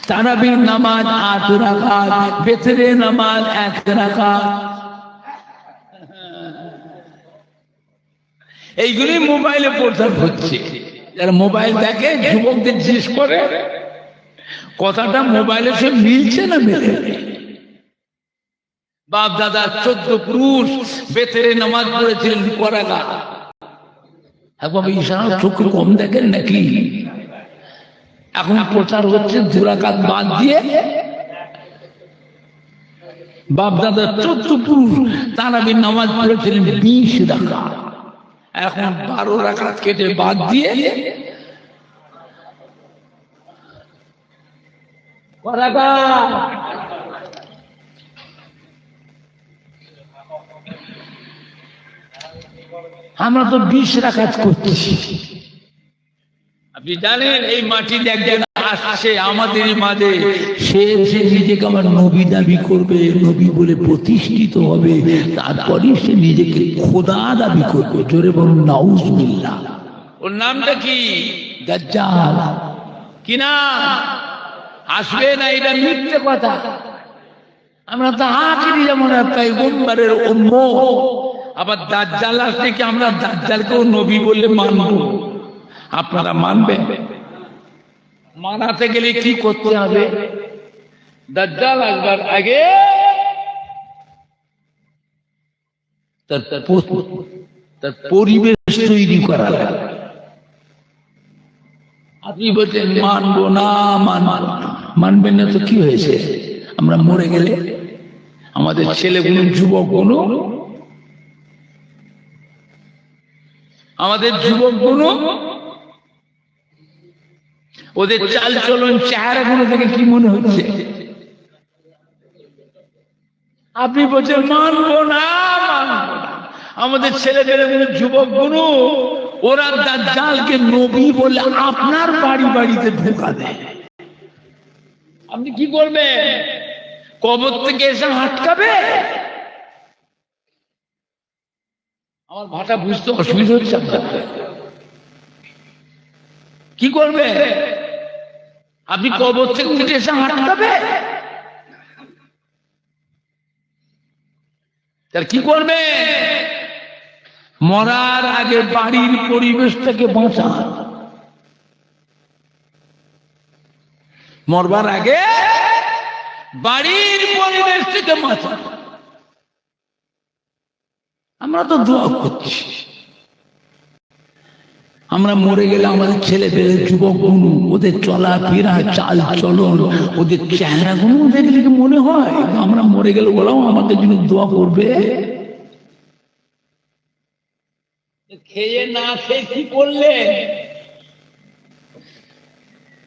তারাবির নামাজ 8 রাকাত, বেতরে নামাজ 1 রাকাত। এইগুলি মোবাইলে প্রচার হচ্ছে। যারা মোবাইল দেখে যুবকদের জিজ্ঞেস করে কথাটা মোবাইলে সে মিলছে না মেলে। বাপ দাদা 14 পুরুষ বেতেরে নামাজ পড়েছিলেন করাগা। এখন ইশারা চোখ কম দেখেন নাকি? এখন প্রচার হচ্ছে 2 রাকাত বাদ দিয়ে বাপ দাদা 14 পুরুষ তারাবির নামাজ পড়েছিলেন 20 রাকাত। এখন 12 রাকাত কেটে বাদ দিয়ে আমরা তো 20 রাকাত করতেছি। আপনি জানেন এই মাটিতে একজন আসছে আমাদের মাঝে, সে নিজেকে আমার নবী দাবি করবে, নবী বলে প্রতিষ্ঠিত হবে, তারপরে সে নিজেকে খোদা দাবি করবে। জোরে বলুন নাউজুবিল্লাহ। ওর নামটা কি? দাজ্জাল। কি না আসবে না, এটা মিথ্যে কথা। আমরা তো আখিরি জামানার পয়গম্বরের উম্মত, আবার দাজ্জাল আসলে কি আমরা দাজ্জালকেও নবী বলে মানব? আপনারা মানবেন? মানাতে গেলে কি করতে হবে? দাজ্জাল আসবার আগে তার পরিবেশ তৈরি করা লাগে। আপনি বলছেন মানবো না, মানবেন না তো কি হয়েছে? আমরা মরে গেলে আমাদের ছেলেগুলো, যুবকগুলো, আমাদের যুবকগুলো, ওদের চাল চলন চেহারাগুলো থেকে কি মনে হচ্ছে? আপনি বলছেন মানবো না, আমাদের ছেলেমেয়েগুলো, যুবকগুলো, ওরা দাজ্জালকে নবী বলে আপনার বাড়ি বাড়িতে ঢোকা দেয়। আপনি কি করবেন? কবর থেকে এসে আটকাবে? আমার ভাষা বুঝতে অসুবিধা হচ্ছে। কি করবে? আপনি কবর থেকে উঠে এসে আটকাবে? তার কি করবে? মরার আগে বাড়ির পরিবেশটাকে বাঁচান। মরবার আগে বাড়ির পরিবেশ থেকে বাঁচান। আমরা তো দোয়া করছি, আমরা মরে গেলে আমাদের ছেলে পেলে, যুবকগুলো, ওদের চলাফেরা, চাল চলন, ওদের চেহারাগুলো দেখলে কি মনে হয় আমরা মরে গেলে ওরাও আমাদের জন্য দোয়া করবে? খেয়ে না খেয়ে কি করলে?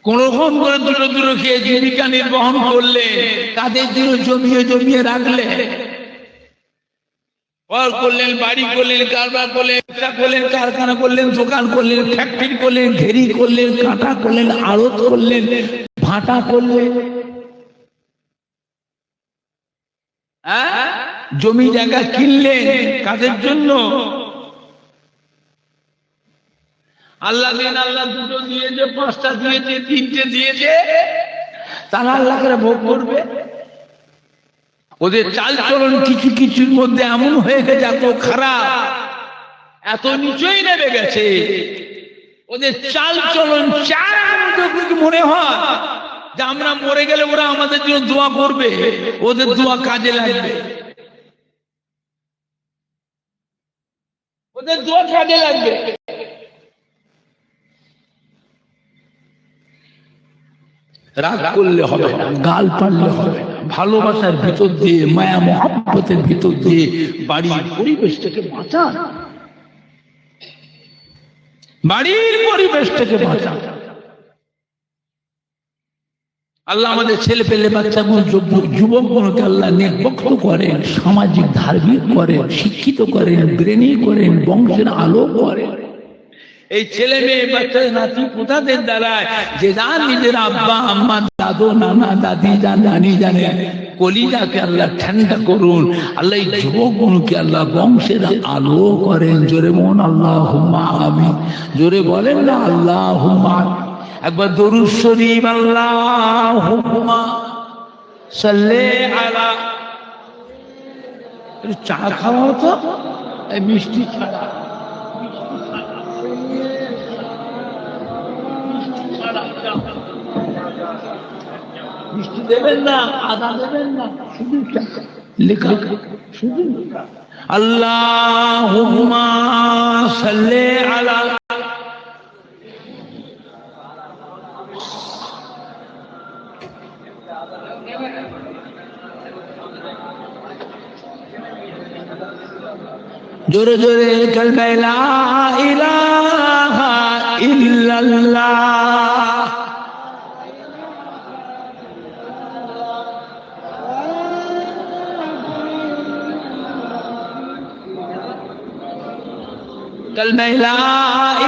কোন রকম করে দুটো দুটো খেয়ে জীবিকা নির্বাহন করলে, কাদের জন্য জমিয়ে জমিয়ে রাখলে, করলেন, বাড়ি করলেন, কারবার করলেন, ব্যবসা করলেন, কারখানা করলেন, দোকান করলেন, ফ্যাক্টরি করলেন, ঘেরি করলেন, কাঁটা করলেন, আড়ত করলেন, ভাটা করলেন, জমি জায়গা কিনলেন, কাদের জন্য? আল্লাহ দিন, আল্লাহ দুটো দিয়েছে, 5টা দিয়েছে, 3টে দিয়েছে, তারা আল্লাহকে ভোগ করবে। ওদের চাল চলন কিছু কিছুর মধ্যে এমন হয়ে গেছে, এত খারাপ, এত নিচই নেমে গেছে। ওদের চাল চলন মনে হয় যে আমরা মরে গেলে ওরা আমাদের জন্য দোয়া করবে, ওদের দোয়া কাজে লাগবে, ওদের দোয়া কাজে লাগবে। রাগ করলে হবে না, গাল পারলে হবে না, ভালোবাসার ভিতর দিয়ে, মায়া মহব্বতের ভিতর দিয়ে বাড়ির পরিবেশটাকে বাঁচান, বাড়ির পরিবেশটাকে বাঁচান। আল্লাহ আমাদের ছেলে পেলে, বাচ্চাগুলো, যুবকগুলোকে আল্লাহ নেকবক্ত করেন, সামাজিক ধার্মিক করেন, শিক্ষিত করেন, ব্রেনি করেন, বংশের আলো করেন। এই ছেলে মেয়ে, বাচ্চা, নাতি পোতাদের দ্বারা যে যার নিজের আব্বা আম্মা, দাদু নানা দাদি নানি জানে, কলিজাকে আল্লাহ ঠান্ডা করুন। আল্লাহ এই যুবকগুলোকে আল্লাহ বংশের আলো করেন। জোরে বলুন আল্লাহুম্মা আমিন। জোরে বলেন না আল্লাহুম্মা। একবার দরুদ শরীফ, আল্লাহুম্মা সাল্লি আলা। চা খাওয়া তো, এই মিষ্টি ছাড়া, মিষ্টি দেবেন না, আদা দেবেন না, শুধু লেখা, শুধু আল্লাহুম্মা সাল্লি আলা। জোরে জোরে কালমা লা ইলাহা ইল্লাল্লাহ। কালমা লা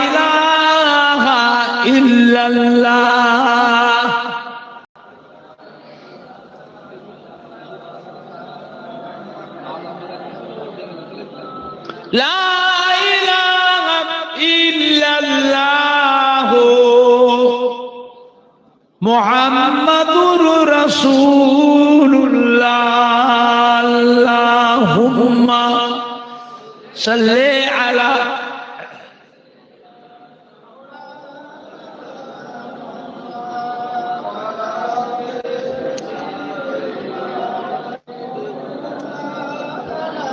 ইলাহা ইল্লাল্লাহ। লা ইলাহা ইল্লাল্লাহ মুহাম্মাদুর রাসূলুল্লাহ। আল্লাহুম্মা সাল্লি আলা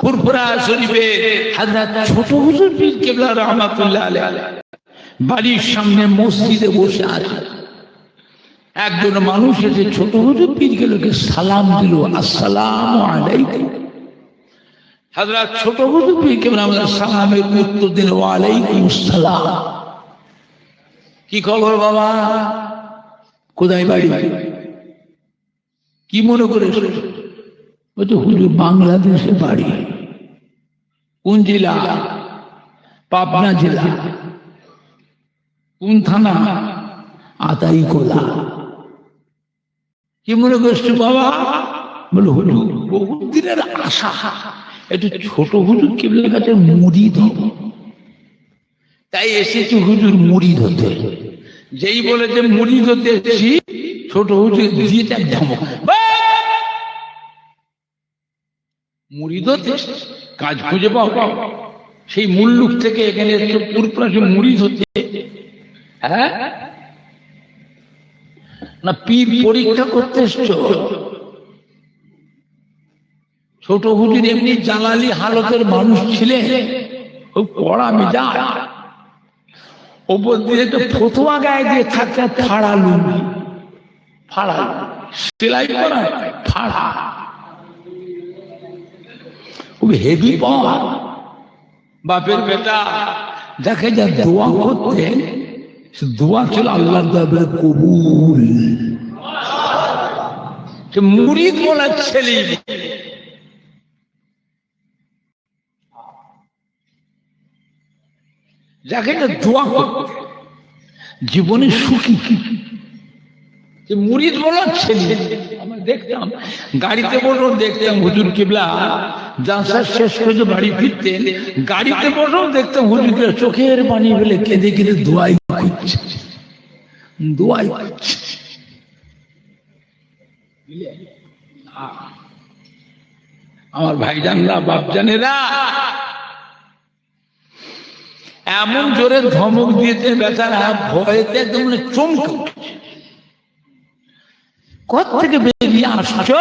ফুরফুরা শরীফে হযরত ছোট হুজুর পীর কেবলা রাহমাতুল্লাহ আলাইহি বাড়ির সামনে মসজিদে বসে আছে। একজন মানুষ এসে ছোট হুজুর পীর কেবলাকে সালাম দিল, আসসালামু আলাইকুম। হযরত ছোট হুজুর পীর কেবলা আমাদের সালামের উত্তর দিল, ওয়া আলাইকুম আসসালাম। কি খবর বাবা, কোথায় বাড়ি, কি মনে করে? বলছে হুজুর বাংলাদেশে বাড়ি। কোন জেলা? পাবনা জেলা। কোন থানা? আতাইকোলা। কি মনে করছো বাবা? বলে হুজুর বহুত দিনের আশা একটু ছোট হুজুর কেবলার কাছে মুরিদ হব, তাই এসেছি হুজুর মুরিদ হতে। যেই বলে যে মুরিদ হতে এসেছি, ছোট হুজুর দিয়েছে এক ধমক, মুরিদ হতে কাজ খুঁজে পাও। সেই মুল্লুক থেকে এখানে পুরপুরা মুরিদ হতে, হ্যাঁ না পীর পরীক্ষা করতে এসছো? ছোট হুজুর এমনি জালালি হালতের মানুষ ছিলেন, খুব কড়া মিজাজ, ওপর দিয়ে তো ফতুয়া গায়ে দিয়ে থাকতে ফাড়া লুঙ্গি, ফাড়া সেলাই করা ফাড়া, খুব হেভি পাওয়া। বাপের বেটা দেখে যা দোয়া করতে, দোয়া ছিল আল্লাহর দরবারে কবুল। সে মুরিদ বলার ছেলে, যাকে না দোয়া করতে জীবনে সুখী, মুরিদ বলার ছেলে। আমরা দেখতাম গাড়িতে বসেও দেখতাম হুজুর কিবলা জালসা শেষ করে বাড়ি ফিরতেন, গাড়িতে বসেও দেখতাম হুজুরকে চোখের পানি ফেলে কেঁদে কেঁদে দোয়াই করছে, দোয়াই করছে। আমার ভাইজানরা, বাপজানেরা, এমন জোরে ধমক দিয়েছে বেচারা ভয়েতে একদম চমকে উঠেছে। কোথা থেকে বেরিয়ে আসছো?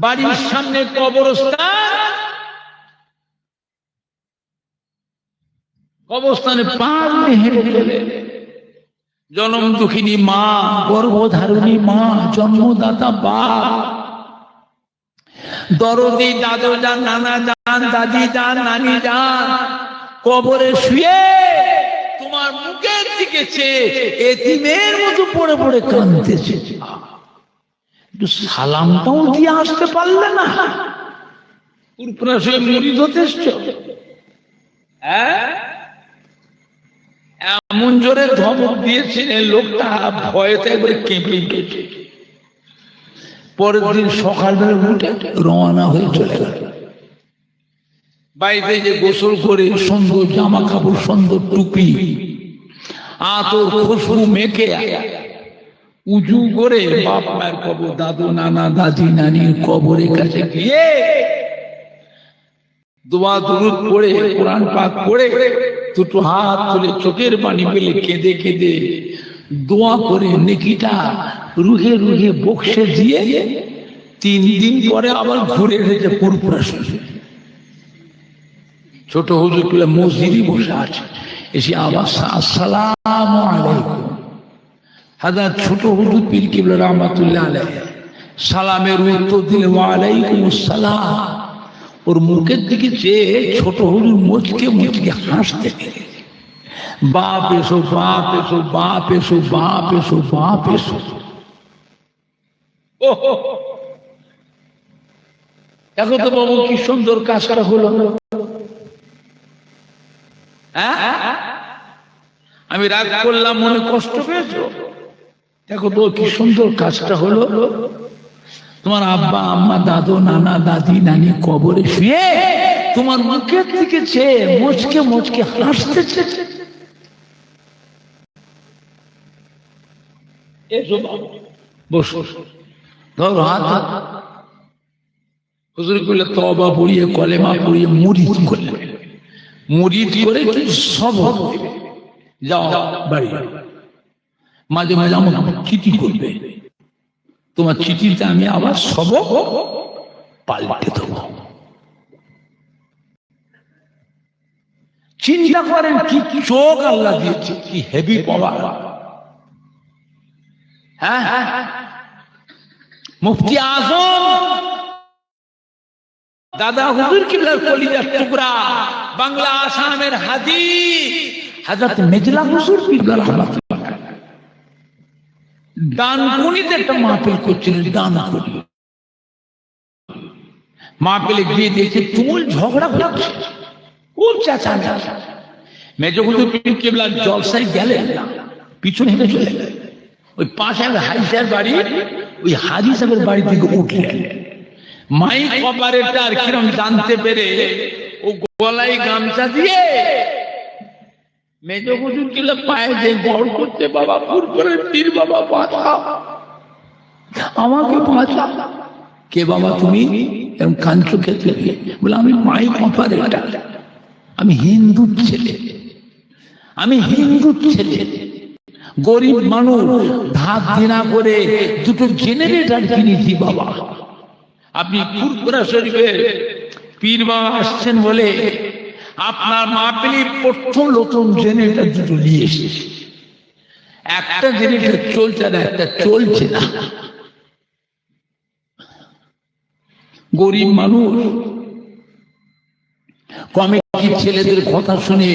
বাড়ির সামনে কবরস্থান, কবরস্থানে পার হেঁটে গেলে জনম দুঃখিনী মা, গর্ভধারিণী মা, জন্মদাতা বাপ, দরদি দাদু যান, নানা যান, দাদি যান, নানি যান, কবরে শুয়ে তোমার মুখের দিকে চেয়ে এতিমের মতো পড়ে পড়ে কাঁদতেছে। একটু সালামটাও দিয়ে আসতে পারলে না? পুরপুরা শুয়ে মুরিদ হতে এসছো? হ্যাঁ, এমন জোরে ধমক দিয়েছিলেন লোকটা ভয়েতে একবারে কেঁপে গেছে। পরের দিন সকালবেলা উঠে রওনা হয়ে চলে গেল। বাড়িতে যে গোসল করে সুন্দর জামা কাপড়, সুন্দর টুপি, আতর খুশবু মেখে উজু করে বাপ মায়ের কবর, দাদু নানা দাদি নানির কবরের কাছে গিয়ে দোয়া দুরূদ পড়ে, কোরআন পাক পড়ে, দুটো হাত তুলে চোখের পানি ফেলে কেঁদে কেঁদে দোয়া করে নেকিটা রুহে রুহে বক্সে দিয়ে 3 দিন পরে আবার ঘুরে এসেছে পুরপুরা শুনে। ছোট হুজুর মসজিদে বসে আছে, এসে আবার আসসালামু আলাইকুম। হাজার ছোট হুজুর পীর কিবলা রাহমাতুল্লাহ আলাইহি সালামের উত্তর দিলে ওয়া আলাইকুম আসসালাম। ও ওর মুখের দিকে চেয়ে ছোট হুজুর মুচকে মুচকে হাসতে, বাপ এসো, বাপ এসো, বাপ এসো, বাপ এসো, বাপ এসো। দেখো তো বাবু কি সুন্দর কাজটা হলো। আমি রাগ করলাম, মনে কষ্ট পেয়েছো? দেখো তো কি সুন্দর কাজটা হলো। তোমার আব্বা আম্মা দাদু নানা দাদি নানি কবরে শুয়ে তোমার মুখের দিকে চেয়ে মুচকে মুচকে হাসতেছে। বসো, ধরো হাত। হুজুর করলে তওবা পড়িয়ে কলেমা পড়িয়ে মুরিদ করলে, মুরিদ করে কি সব হবে। যাও বাড়ি, মাঝে মাঝে আমাকে চিঠি করবে, তোমার চিঠিতে আমি আবার সব পাল্টে দেব। চিন্তা করেন কি চোখ আল্লাহ দিয়েছে, কি হেভি পাওয়ার। হ্যাঁ, মুফতি আজম দাদা হুজুর কিবলার কলিজার টুকরা, বাংলা আসামের হাজী হযরত মেজলা হুজুর কিবলা রাহমাতুল্লাহ দানকুনিতে একটা মাহফিল করছিলেন। দানকুনি মাহফিলে গিয়ে দেখে তুমুল ঝগড়া হচ্ছে, খুব চেঁচামেচি। মেজ হুজুর কিবলার জলসায় গেলেন না, পিছনে হেঁটে চলে গেলেন। ওই পাশে হাজি সাহেবের বাড়ি, ওই হাজি সাহেবের বাড়ি থেকে উঠলেন। মাইক অপারেটর কিরম জানতে পেরে ও গলায় গামছা দিয়ে মেজ হুজুর কিবলা পায়ে যে গড় করতে, বাবা পুরপুরে পীর বাবা বাঁচা, আমাকে বাঁচা। কে বাবা তুমি? এরকম কাঞ্চু খেতে বলে, আমি মাইক অপারেটর, আমি হিন্দু ছেলে, আমি হিন্দু ছেলে, গরিব মানুষ, ধার দেনা করে দুটো জেনারেটর কিনেছি বাবা। আপনি ফুরফুরা শরীফের পীর বাবা আসছেন বলে আপনার মাহফিলে প্রথম নতুন জেনারেটর দুটো নিয়ে এসেছি। একটা জেনারেটর চলছে না, একটা চলছে না। গরিব মানুষ, কমিটির ছেলেদের কথা শুনে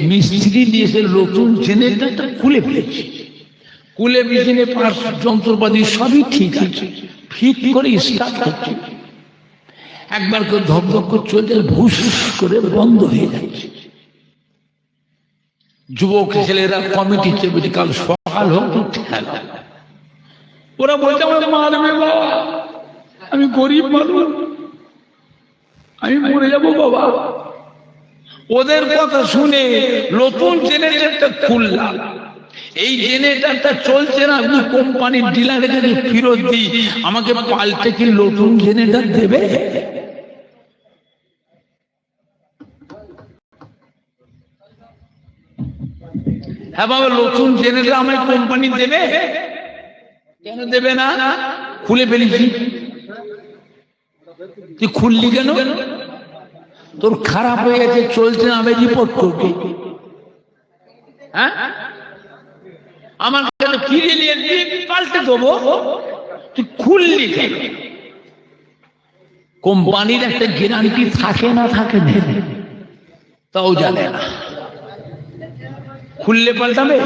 মিস্ত্রি দিয়েছে, নতুন জেনারেটরটা খুলে ফেলেছে। কুলে মেশিনে পার্টস যন্ত্রপাতি সবই ঠিক আছে, ফিট করে স্টার্ট করছে। একবার করে ধপধপ করে চলছে, ভুস করে বন্ধ হয়ে যাচ্ছে। যুবক ছেলেরা কমিটি চেপেছে, কাল সকাল হোক ঠেলা। ওরা বলছে আমার মারবে বাবা, আমি গরিব মানুষ, আমি মরে যাবো বাবা। ওদের কথা শুনে নতুন জেনারেটরটা খুললাম। এই জেনারেটরটা চলছে না, আপনি কোম্পানির ডিলারের কাছে ফেরত দিই, আমাকে পাল্টে কি নতুন জেনারেটর দেবে? হ্যাঁ বাবা, নতুন জেনারেটর আমায় কোম্পানি দেবে? কেন দেবে না? খুলে ফেলেছি। তুই খুললি কেন? তোর খারাপ হয়ে গেছে, চলছে না, আমি রিপোর্ট করবি। হ্যাঁ, আমার কাছে ফিরে নিয়ে পাল্টে দেবো, তুই খুললি কেন? কোম্পানির একটা গ্যারান্টি থাকে না থাকে না, তাও জানে না। খুললে পাল্টাবে?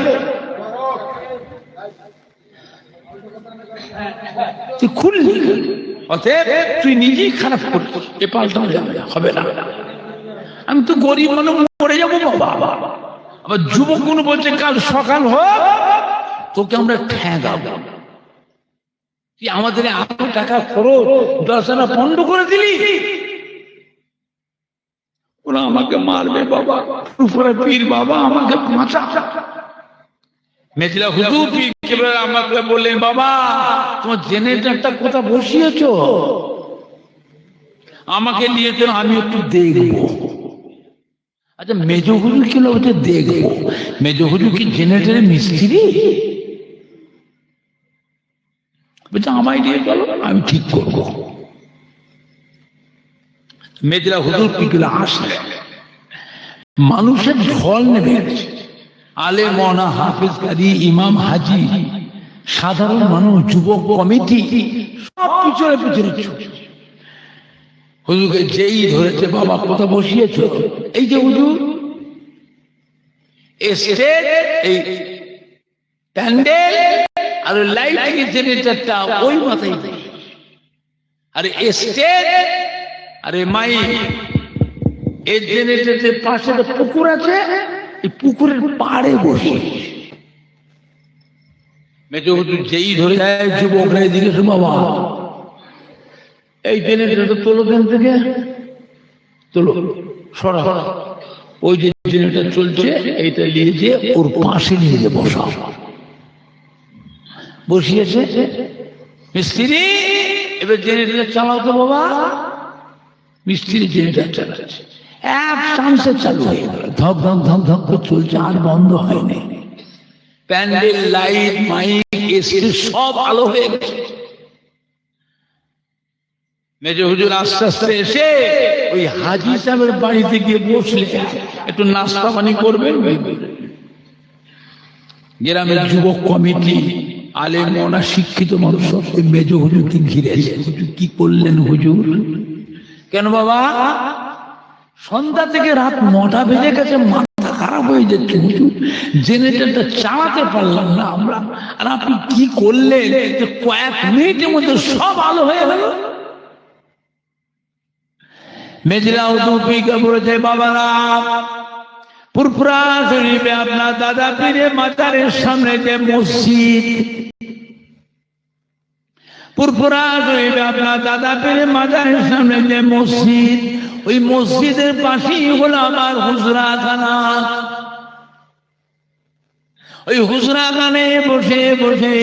তুই খুললি, অতএব তুই নিজেই খারাপ করছিস, এ পাল্টানো যাবে না, হবে না। আমি তো গরিব মানুষ, মরে যাবো বাবা। আবার যুবক গুলো বলছে কাল সকাল হোক তোকে আমরা ঠেকাবো। তুই আমাদের এত টাকা খরচ 10 আনা বন্ধ করে দিলি, ওরা আমাকে মারবে বাবা। উপরে পীর বাবা আমাকে বাঁচা। মেজলা হুজুর পীর আমাকে বললেন, বাবা তোমার জেনারেটরটা কোথা বসিয়েছো? আমাকে নিয়েছেন, আমি একটু দেখবো। আচ্ছা মেজ হুজুর কি ওটা দেখবো? মেজ হুজুর কি জেনারেটরের মিস্ত্রি? বলছে আমায় দিয়ে চলো, আমি ঠিক করবো। মেজলা হুজুর কি গুলো আসলে মানুষের ঢল নেমে গেছে। আলে মনা, হাফিজ কারি, ইমাম হাজি, সাধারণ মানুষ, যুবক কমিটি সব পিছনে পিছনে ছুটছে। হুজুরকে যেই ধরেছে, বাবা কোথা বসিয়েছ? এই যে হুজুর স্টেজ, এই প্যান্ডেল আর লাইটিং জেনারেটরটা ওই মাথায়, আর স্টেজ আরে মাই এই জেনারেটরের পাশে পুকুর আছে, এই পুকুরের পাড়ে বসে মেজো হুজুর যেই ধরে যায়, যুবকরা জিজ্ঞেস, বাবা এই জেনারেটরটা তোলো কেন থেকে, তোলো সরা, ওই যে জেনারেটর চলছে এইটা নিয়ে যে ওর পাশে নিয়ে যে বসা, বসিয়েছে মিস্ত্রি, এবার জেনারেটর চালাও তো বাবা। মিস্ত্রি জেনারেটর চালাচ্ছে, এক চান্সে চালু হয়ে গেল, ধপ ধপ ধপ ধপ করে চলছে, আর বন্ধ হয়নি। প্যান্ডেল, লাইট, মাইক, এসি সব আলো হয়ে গেছে। মেজো হুজুর আস্তে আস্তে এসে ওই হাজি সাহেবের বাড়িতে গিয়ে বসলে, একটু নাস্তা পানি করবেন। গ্রামের যুবক কমিটি, আলেম ওনা শিক্ষিত মানুষ ওই মেজো হুজুরকে ঘিরেছে। হুজুর কি করলেন হুজুর? কেন বাবা? সন্ধ্যা থেকে রাত 9টা বেজে গেছে, মাথা খারাপ হয়ে যাচ্ছে হুজুর, জেনারেটরটা চালাতে পারলাম না আমরা, আর আপনি কি করলেন যে কয়েক মিনিটের মধ্যে সব আলো হয়ে গেল। মেজরা উদ্যোগীকে বলেছে, বাবারা পুরপুরা শরীফে আপনার দাদা পীরে মাজারের সামনে যে মসজিদ, পুরপুরা শরীফে আপনার দাদা পীরে মাজারের সামনে যে মসজিদ, ওই মসজিদের পাশেই হলো আমার হুজরাখানা। ওই হুজরাখানে বসে বসে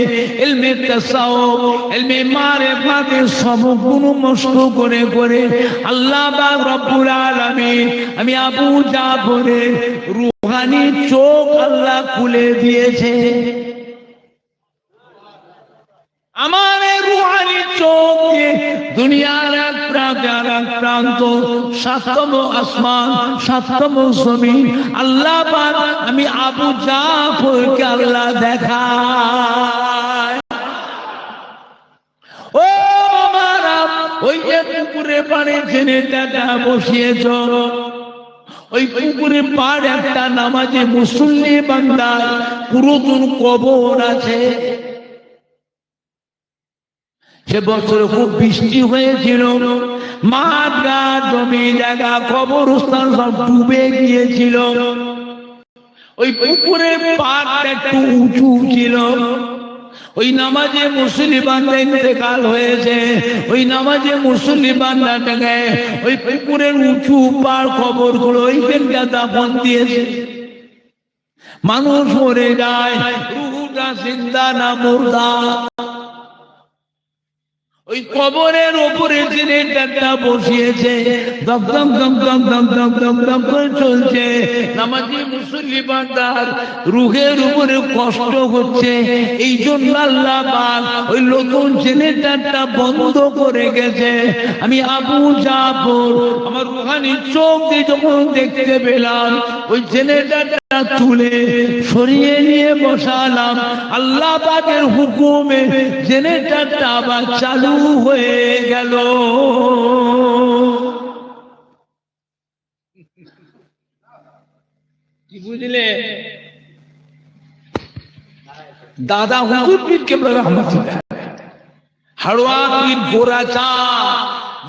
ইলমে তাসাউফ, ইলমে মারিফাতের সবগুলো মস্ত করে করে আল্লাহ পাক রব্বুল আলামিন আমি আবু জাফরের রূহানি চোখ আল্লাহ খুলে দিয়েছে। আমার রূহানি চোখ দিয়ে দুনিয়ার এক প্রান্ত, 7তম আসমান, 7তম জমিন আল্লাহ পাক আমি আবু জাফরকে আল্লাহ দেখায়। ও বাবারা, ওই যে পুকুরে পাড়ে জেনেটাটা বসিয়েছ, ওই পুকুরে পাড় একটা নামাজে মুসল্লি বান্দার পুরাতন কবর আছে। সে বছর খুব বৃষ্টি হয়েছিল, মাঠ ঘাট জমি জায়গা কবরস্থান সব ডুবে গিয়েছিল। ওই পুকুরের পাড়টা একটু উঁচু ছিল। ওই নামাজে মুসল্লি বান্দা ইন্তেকাল হয়েছে, ওই নামাজে মুসল্লি বান্দাটাকে ওই পুকুরের উঁচু পাড় কবরগুলো ওইখানটা দাফন দিয়েছে। মানুষ মরে যায়, রুহুটা জিন্দা না মুর্দা। ওই কবরের উপরে জেনারেটরটা বসিয়েছে, দম দম দম দম দম দম দম দম করে চলছে। নামাজি মুসল্লি বান্দার রুহের উপরে কষ্ট হচ্ছে, এই জন্য আল্লাহ পাক ওই নতুন জেনারেটরটা বন্ধ করে গেছে। আমি আবু জাফর আমার রুহানি চোখ দিয়ে যখন দেখতে পেলাম, ওই জেনারেটরটা তুলে সরিয়ে নিয়ে বসালাম। আল্লাহ পাকের হুকুমে জেনারেটরটা আবার চালু হয়ে গেল। কি বুঝলে? দাদা হুজুর পীর কেবলা রহমাতুল্লাহ, হাড়োয়া পীর গোরাচা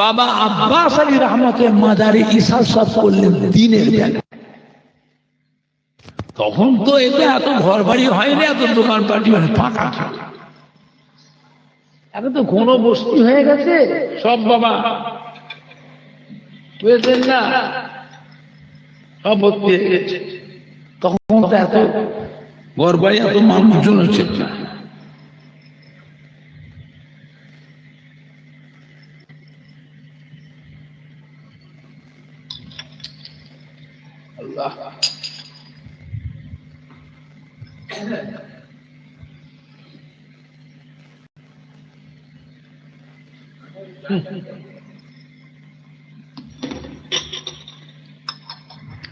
বাবা আব্বাস আলী রহমতের মাজারে ইশার সব করলেন দিনের বেলা। তখন তো এতে এত ঘর বাড়ি হয়নি, এত দোকান পাটি মানে ফাঁকা। এখন তো ঘন বস্তি হয়ে গেছে সব বাবা, বুঝলেন না, সব ভর্তি হয়ে গেছে। তখন তো এত ঘর বাড়ি এত মানুষজন হচ্ছে না। আল্লাহ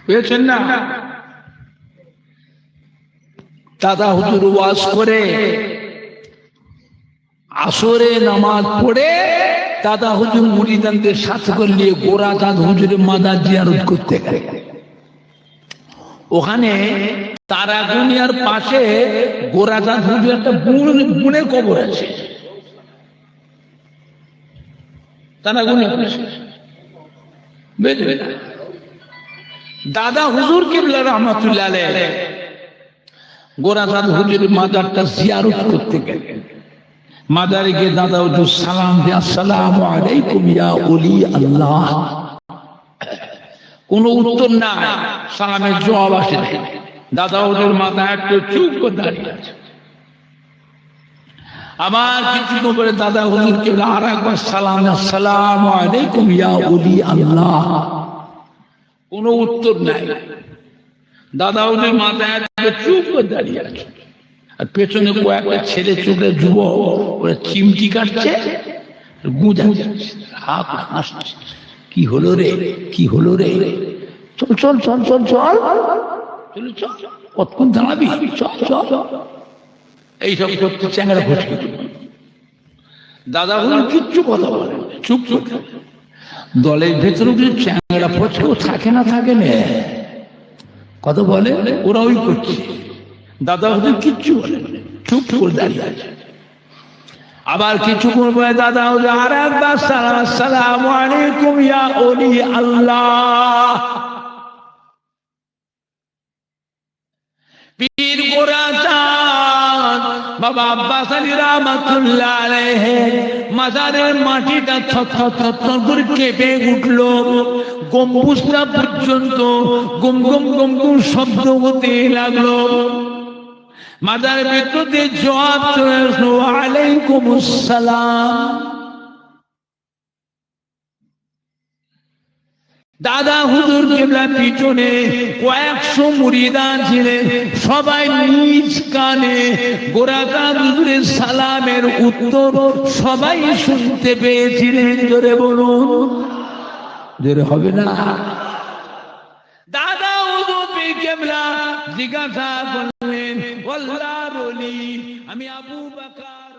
পেয়েছেন না? দাদা হুজুর ওয়াজ করে আসরে নামাজ পড়ে দাদা হুজুর মুরিদানদের সাথে করে নিয়ে গোরাচাঁদ হুজুরের মাজার জিয়ারত করতে গেলেন। ওখানে তারাগুনিয়ার পাশে গোরাচাঁদ হুজুর একটা বুনের কবর আছে, তারাগুনিয়ার পাশে। দাদা হুজুর কিবলা রহমাতুল্লাহ আলাইহি গোরাচাঁদ হুজুরের মাজারটা জিয়ারত করতে গেলেন। মাজারে গিয়ে দাদা হুজুর সালাম দিয়ে আসসালামু আলাইকুম ইয়া ওলি আল্লাহ। কোন উত্তর না, সালামের জবাব আসে না। দাদা হুজুর মাথায় একটু চুপ করে দাঁড়িয়ে আছে। আবার কিছুক্ষণ পরে দাদা হুজুর কিবলা আর একবার সালাম, আসসালামু আলাইকুম ইয়া ওলি আল্লাহ। কোন উত্তর নাই। দাদা হুজুর মাথায় একটু চুপ করে দাঁড়িয়ে আছে। আর পেছনে কয়েকটা ছেলে চোখে যুবক ওরা চিমটি কাটছে, গুঁজা হাসছে। কি হলো রে, কি হলো রে? চল চল চল চল চল চল, কতক্ষণ দাঁড়াবি? চল চল। এইসব করতে চ্যাংড়া ফসকে। দাদা হুজুর কিচ্ছু কথা বলে, চুপ করে। দলের ভেতরে কিছু চ্যাংড়া ফসকেও থাকে না, থাকে না, কথা বলে, ওরা ওই করছে। দাদা হুজুর কিচ্ছু বলে, চুপ করে দাঁড়িয়ে আছে। আবার কিছুক্ষণ পরে দাদা হুজুর আর একবার সালাম, আসসালামু আলাইকুম ইয়া ওলি আল্লাহ। পীর গোরাচাঁদ বাবা আব্বাস আলী রহমাতুল্লাহ আলাইহি মাজারের মাটিটা থরথর থরথর করে কেঁপে উঠল। গম্বুজটা পর্যন্ত গুম গুম গুম গুম শব্দ হতে লাগলো। মাজারের ভিতর দিয়ে জবাব চলে আসলো, ওয়ালাইকুম আসসালাম। দাদা হুজুর কিবলা পিছনে কয়েকশো মুরিদান ছিলেন, সবাই নিজ কানে গোরাচাঁদ হুজুরের সালামের উত্তর সবাই শুনতে পেয়েছিলেন। জোরে বলুন, জোরে হবে না? দাদা হুজুর কিবলা জিজ্ঞাসা করলেন, আল্লাহর ওলি আমি আবু বকর